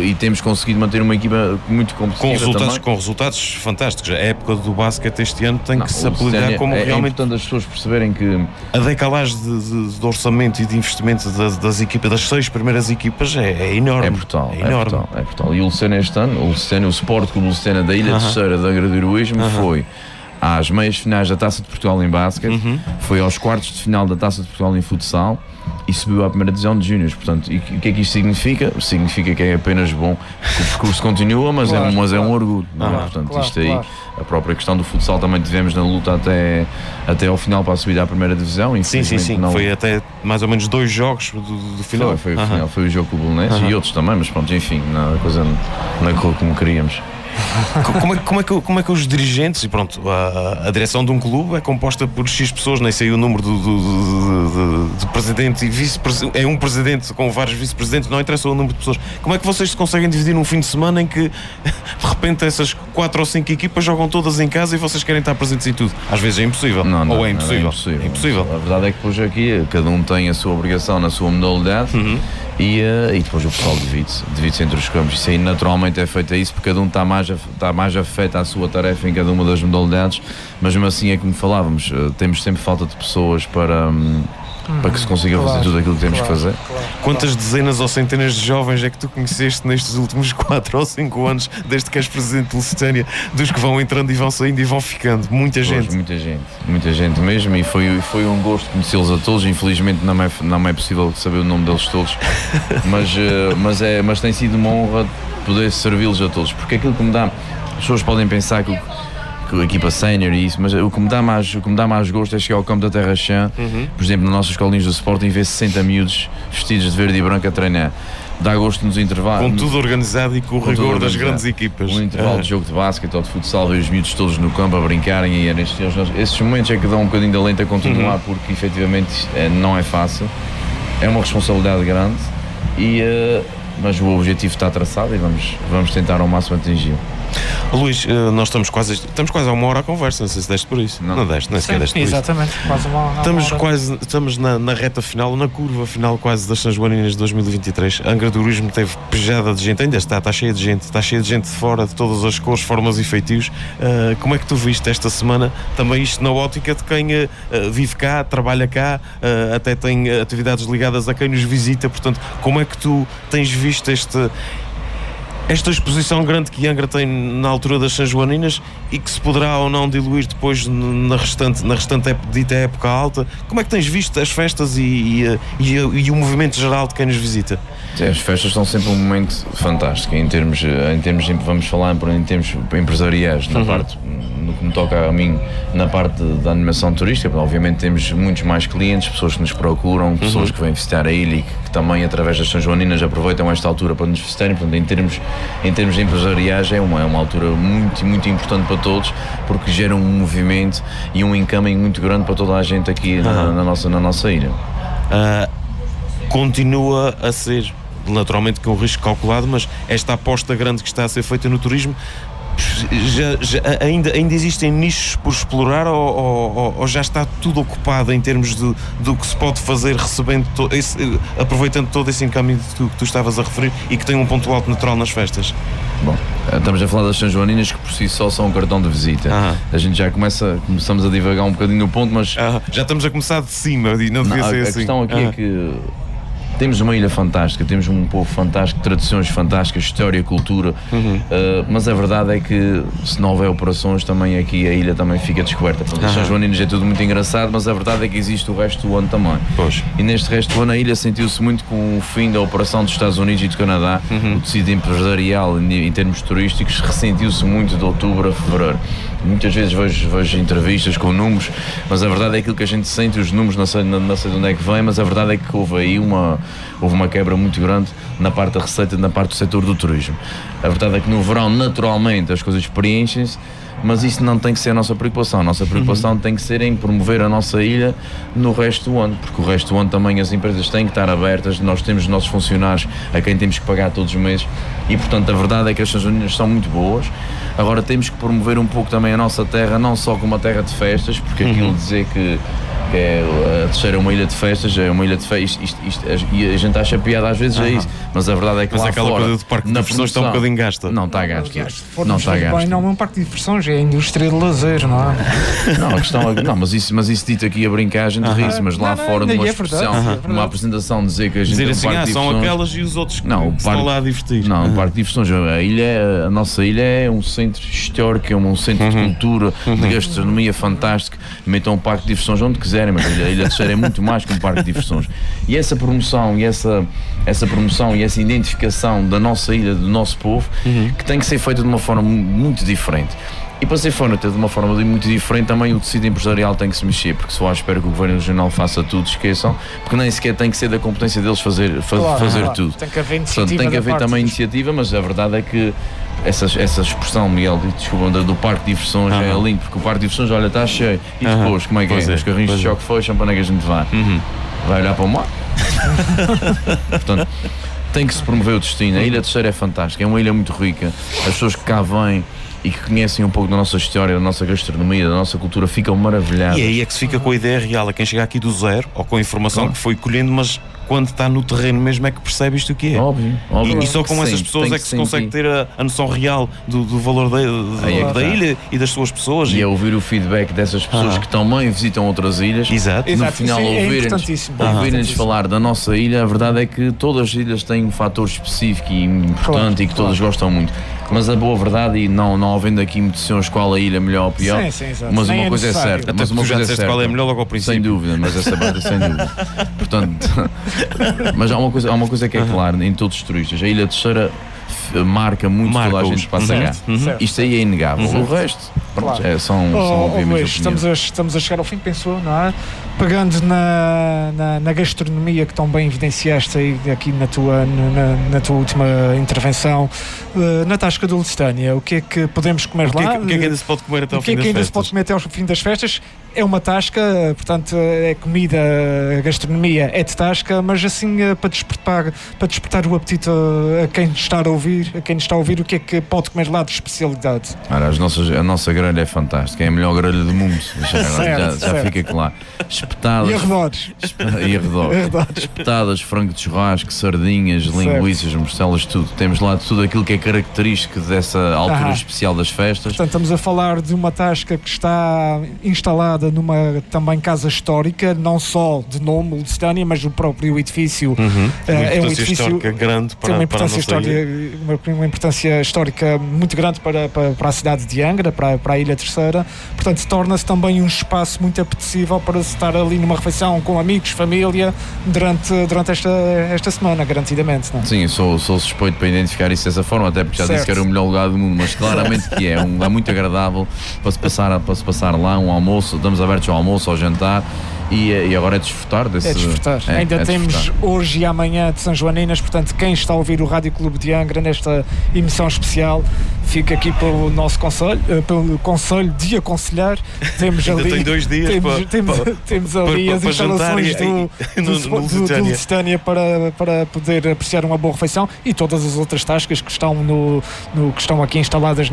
e temos conseguido manter uma equipa muito competitiva com resultados fantásticos. A época do basquete este ano tem que se aplicar como realmente... É importante as pessoas perceberem que a decalagem de orçamento e de investimento das equipas, das 6 primeiras equipas é enorme. É brutal. E o Lucena este ano, o Sport Clube Lucena da Ilha Terceira da Agradoiroísmo foi às meias finais da Taça de Portugal em basquete, foi aos quartos de final da Taça de Portugal em futsal e subiu à primeira divisão de júniores. Portanto, e o que é que isto significa? Significa que é apenas bom, que o percurso continua, mas é um orgulho. Portanto, isto aí, a própria questão do futsal também tivemos na luta até ao final para a subida à primeira divisão. Sim. Não... Foi até mais ou menos 2 jogos do final. Foi o final, foi o jogo com o Belenenses e outros também, mas pronto, enfim, a coisa não correu como queríamos. Como é que os dirigentes e pronto, a direção de um clube é composta por X pessoas, nem sei o número de presidente e vice-presidente, é um presidente com vários vice-presidentes, não interessa o número de pessoas. Como é que vocês se conseguem dividir num fim de semana em que de repente essas 4 ou 5 equipas jogam todas em casa e vocês querem estar presentes em tudo? Às vezes é impossível. Ou é impossível? É impossível. A verdade é que depois aqui cada um tem a sua obrigação na sua modalidade. E depois o pessoal divide-se entre os campos. Isso aí naturalmente é feito isso porque cada um está mais afeto à sua tarefa em cada uma das modalidades, mas mesmo assim é como falávamos, temos sempre falta de pessoas para que se consiga fazer tudo aquilo que temos que fazer. Quantas dezenas ou centenas de jovens é que tu conheceste nestes últimos 4 ou 5 anos, desde que és presidente de Lusitânia, dos que vão entrando e vão saindo e vão ficando? Muita gente mesmo, e foi um gosto conhecê-los a todos. Infelizmente não é possível saber o nome deles todos, mas tem sido uma honra poder servi-los a todos, porque aquilo que me dá, as pessoas podem pensar que a equipa sénior e isso, mas o que me dá mais gosto é chegar ao campo da Terra Chã, por exemplo, nas nossas escolinhas do Sporting, ver 60 miúdos vestidos de verde e branco a treinar. dá gosto nos intervalos. Com tudo organizado e com o rigor das grandes equipas. Um intervalo de jogo de basquete ou de futsal, ver os miúdos todos no campo a brincarem e esses momentos é que dão um bocadinho de alento a continuar, porque efetivamente não é fácil, é uma responsabilidade grande, mas o objetivo está traçado e vamos tentar ao máximo atingi-lo. Luís, nós estamos quase a uma hora a conversa, não sei se deste por isso. Não deste, nem sequer deste por isso. Exatamente, quase uma hora. Estamos na reta final, na curva final quase das São Joaninas de 2023. A Angra do Heroísmo teve pejada de gente, ainda está cheia de gente, de fora, de todas as cores, formas e feitios. Como é que tu viste esta semana? Também isto na ótica de quem vive cá, trabalha cá, até tem atividades ligadas a quem nos visita, portanto, como é que tu tens visto esta exposição grande que Angra tem na altura das São Joaninas e que se poderá ou não diluir depois na restante dita época alta? Como é que tens visto as festas e o movimento geral de quem nos visita? As festas são sempre um momento fantástico em termos vamos falar em termos empresariais, na parte, no que me toca a mim, na parte da animação turística. Obviamente temos muitos mais clientes, pessoas que nos procuram, pessoas que vêm visitar a ilha e que também através das São Joaninas aproveitam esta altura para nos visitarem. Portanto, em termos empresariais é uma altura muito, muito importante para todos, porque gera um movimento e um incoming muito grande para toda a gente aqui na nossa ilha. Continua a ser, naturalmente, com um risco calculado, mas esta aposta grande que está a ser feita no turismo, ainda existem nichos por explorar ou já está tudo ocupado em termos do que se pode fazer aproveitando todo esse encaminho que tu estavas a referir e que tem um ponto alto natural nas festas? Bom, estamos a falar das São Joaninas, que por si só são um cartão de visita. A gente já começamos a divagar um bocadinho no ponto, mas já estamos a começar de cima e não devia ser assim. A questão aqui é que temos uma ilha fantástica, temos um povo fantástico, tradições fantásticas, história, cultura, mas a verdade é que se não houver operações também aqui a ilha também fica descoberta. As São Joaninas é tudo muito engraçado, mas a verdade é que existe o resto do ano também. Pois. E neste resto do ano a ilha sentiu-se muito com o fim da operação dos Estados Unidos e do Canadá, o tecido empresarial em termos turísticos ressentiu-se muito de outubro a fevereiro. Muitas vezes vejo entrevistas com números, mas a verdade é aquilo que a gente sente, os números não sei de onde é que vem, mas a verdade é que houve aí uma quebra muito grande na parte da receita, na parte do setor do turismo. A verdade é que no verão, naturalmente, as coisas preenchem-se, mas isso não tem que ser a nossa preocupação. A nossa preocupação tem que ser em promover a nossa ilha no resto do ano, porque o resto do ano também as empresas têm que estar abertas, nós temos os nossos funcionários a quem temos que pagar todos os meses e, portanto, a verdade é que as São Joaninas são muito boas. Agora temos que promover um pouco também a nossa terra, não só como uma terra de festas, porque aquilo dizer que a terceira é uma ilha de festas, é uma ilha de festas, e a gente acha piada às vezes é isso, mas a verdade é que lá aquela fora, coisa de parque de diversões está um bocadinho gasta. Não está gasto. Não está gasto. Não é um parque de diversões, é a indústria de lazer, não é? Não, a questão é, mas isso dito aqui a brincar, a gente ri-se, mas lá fora numa expressão, numa apresentação, dizer que a gente dizer tem um parque de são diversões, aquelas e os outros que estão lá a divertir. Não, o parque de diversões, a nossa ilha é um centro histórico, é um centro de cultura, de gastronomia fantástico. Metam um parque de diversões onde quiserem, mas a ilha de Terceira é muito mais que um parque de diversões. E essa promoção e essa identificação da nossa ilha, do nosso povo, que tem que ser feita de uma forma muito diferente. E para ser feita de uma forma muito diferente, também o tecido empresarial tem que se mexer, porque só espero que o Governo Regional faça tudo, esqueçam, porque nem sequer tem que ser da competência deles fazer tudo. Tem que haver iniciativa. Portanto, tem que haver também iniciativa, mas a verdade é que essa expressão, Miguel, desculpa, do parque de diversões é lindo, porque o parque de diversões, olha, está cheio. E depois, como é que é? Os carrinhos de choque fecham, para onde é que a gente vai? Vai olhar para o mar? Portanto, tem que se promover o destino. A Ilha Terceira é fantástica, é uma ilha muito rica. As pessoas que cá vêm e que conhecem um pouco da nossa história, da nossa gastronomia, da nossa cultura, ficam maravilhadas. E aí é que se fica com a ideia real, a quem chega aqui do zero, ou com a informação que foi colhendo, mas quando está no terreno mesmo é que percebe isto o que é. Óbvio. E só com essas pessoas é que se consegue ter a noção real do valor da ilha e das suas pessoas. E é ouvir o feedback dessas pessoas que também visitam outras ilhas. Exato. No final, ouvirem-nos falar da nossa ilha, a verdade é que todas as ilhas têm um fator específico e importante e que todas gostam muito. Mas a boa verdade, e não havendo aqui medições qual a ilha melhor ou pior, mas uma coisa é certa. Mas uma coisa é certa, qual é melhor logo ao princípio. Sem dúvida, mas essa parte sem dúvida. Portanto, mas há uma coisa que é clara em todos os turistas: a Ilha Terceira marca muito toda a gente que passa cá. Isto aí é inegável. O resto Pronto, Claro. são obviamente Luís, estamos a chegar ao fim, pensou, não é? Pegando na gastronomia que tão bem evidenciaste aí, aqui na tua última intervenção, na Tasca do Lusitânia, o que é que podemos comer lá? O que é que ainda se pode comer até ao fim das festas? O que é que ainda se pode comer até ao fim das festas? É uma tasca, portanto, é comida, a gastronomia é de tasca, mas assim para despertar o apetite a quem está a ouvir, o que é que pode comer lá de especialidade? Ora, a nossa grelha é fantástica, é a melhor grelha do mundo. Já fica claro. Espetadas. E arredores. E arredores. Espetadas, frango de churrasco, sardinhas, linguiças, morcelas, tudo. Temos lá tudo aquilo que é característico dessa altura especial das festas. Portanto, estamos a falar de uma tasca que está instalada numa também casa histórica, não só de nome Lusitânia, mas o próprio edifício. É um edifício histórica grande para, tem uma importância histórica muito grande para a cidade de Angra, para a Ilha Terceira. Portanto, torna-se também um espaço muito apetecível para se estar ali numa refeição com amigos, família, durante esta semana, garantidamente. Não? Sim, eu sou suspeito para identificar isso dessa forma, até porque já disse que era o melhor lugar do mundo, mas claramente que é um lugar muito agradável para se passar lá um almoço. Estamos abertos ao almoço, ao jantar. E agora é desfrutar desse... É desfrutar. Ainda temos desfrutar. Hoje e amanhã de São Joaninas, portanto, quem está a ouvir o Rádio Clube de Angra nesta emissão especial, fica aqui pelo nosso conselho, pelo conselho de aconselhar. Temos ali... tem 2 dias temos ali as instalações do Lusitânia para poder apreciar uma boa refeição e todas as outras tascas que estão, que estão aqui instaladas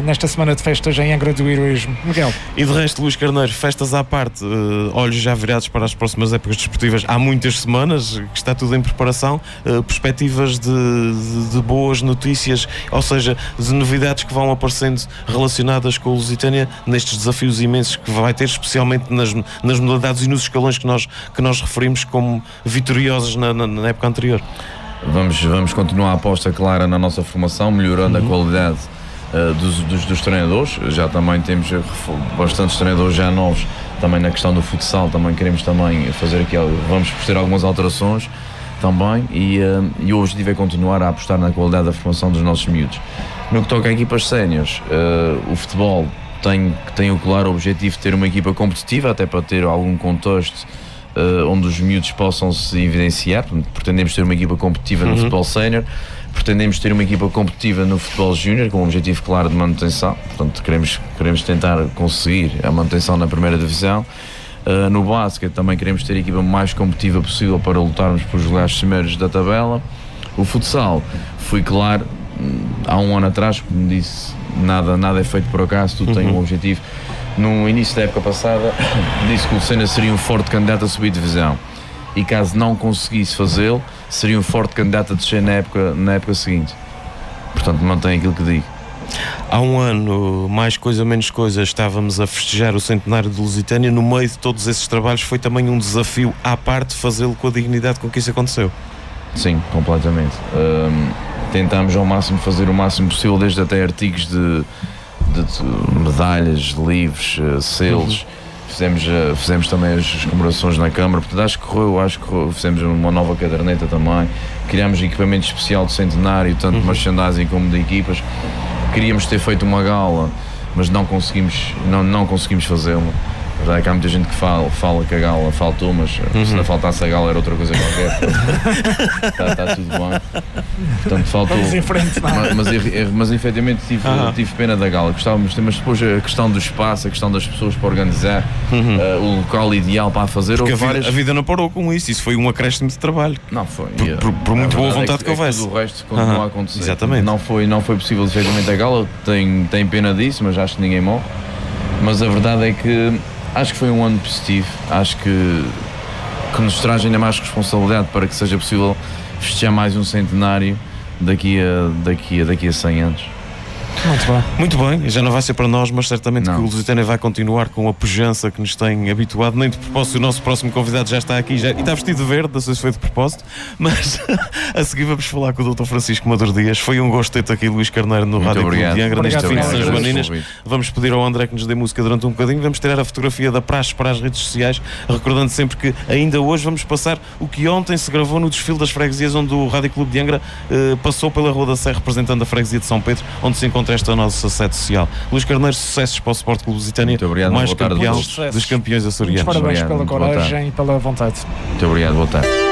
nesta semana de festas em Angra do Heroísmo. Miguel. E de resto, Luís Carneiro, festas à parte, olhos já virados para as próximas épocas desportivas há muitas semanas, que está tudo em preparação, perspectivas de boas notícias, ou seja, de novidades que vão aparecendo relacionadas com o Lusitânia nestes desafios imensos que vai ter, especialmente nas modalidades e nos escalões que nós referimos como vitoriosos na época anterior. Vamos continuar a aposta clara na nossa formação, melhorando a qualidade dos treinadores. Já também temos bastantes treinadores já novos, também na questão do futsal também queremos fazer aqui, vamos ter algumas alterações também e o objetivo é continuar a apostar na qualidade da formação dos nossos miúdos. No que toca a equipas séniores, o futebol tem o claro objetivo de ter uma equipa competitiva, até para ter algum contexto onde os miúdos possam se evidenciar. Pretendemos ter uma equipa competitiva no futebol sénior, pretendemos ter uma equipa competitiva no futebol júnior com um objetivo claro de manutenção. Portanto, queremos tentar conseguir a manutenção na primeira divisão. No basquete também queremos ter a equipa mais competitiva possível para lutarmos pelos lugares cimeiros da tabela. O futsal, fui claro há um ano atrás, como disse, nada é feito por acaso, tudo tem um objetivo. No início da época passada disse que o Lucena seria um forte candidato a subir divisão e caso não conseguisse fazê-lo, seria um forte candidato a descer na época seguinte. Portanto, mantém aquilo que digo. Há um ano, mais coisa menos coisa, estávamos a festejar o centenário de Lusitânia. No meio de todos esses trabalhos foi também um desafio à parte fazê-lo com a dignidade com que isso aconteceu. Sim, completamente. Tentámos ao máximo fazer o máximo possível, desde até artigos de medalhas, livros, selos. Fizemos também as comemorações na Câmara, portanto acho que correu, fizemos uma nova caderneta também, criámos equipamento especial de centenário, tanto de merchandising como de equipas. Queríamos ter feito uma gala, mas não conseguimos fazê-la. É que há muita gente que fala que a gala faltou, mas se não faltasse a gala era outra coisa qualquer. Está tudo bem. Portanto, faltou. Vamos em frente, mas efetivamente tive pena da gala. Gostávamos, mas depois a questão do espaço, a questão das pessoas para organizar, o local ideal para a fazer. Porque a vida não parou com isso foi um acréscimo de trabalho. Não foi. Por muito boa vontade que houvesse. Tudo o resto continua a acontecer. Exatamente. Não foi possível efetivamente a gala, tem pena disso, mas acho que ninguém morre. Mas a verdade é que acho que foi um ano positivo, acho que nos traz ainda mais responsabilidade para que seja possível festejar mais um centenário daqui a 100 anos. Muito bem. Já não vai ser para nós, mas certamente que o Lusitânia vai continuar com a pujança que nos tem habituado. Nem de propósito, o nosso próximo convidado já está aqui e está vestido de verde, não sei se foi de propósito, mas a seguir vamos falar com o Dr. Francisco Maduro Dias. Foi um gosto ter-te aqui, Luís Carneiro, no Rádio Clube de Angra, neste fim de São Joaninas. Vamos pedir ao André que nos dê música durante um bocadinho, vamos tirar a fotografia da praxe para as redes sociais, recordando sempre que ainda hoje vamos passar o que ontem se gravou no desfile das freguesias, onde o Rádio Clube de Angra passou pela Rua da Serra representando a freguesia de São Pedro, onde se encontra contra esta nossa sede social. Luís Carneiro, sucessos para o Sport Clube Lusitânia, Muito obrigado, mais boa tarde a campeão todos. dos campeões açorianos. Parabéns Obrigado, pela muito boa coragem e pela vontade. Muito obrigado, boa tarde.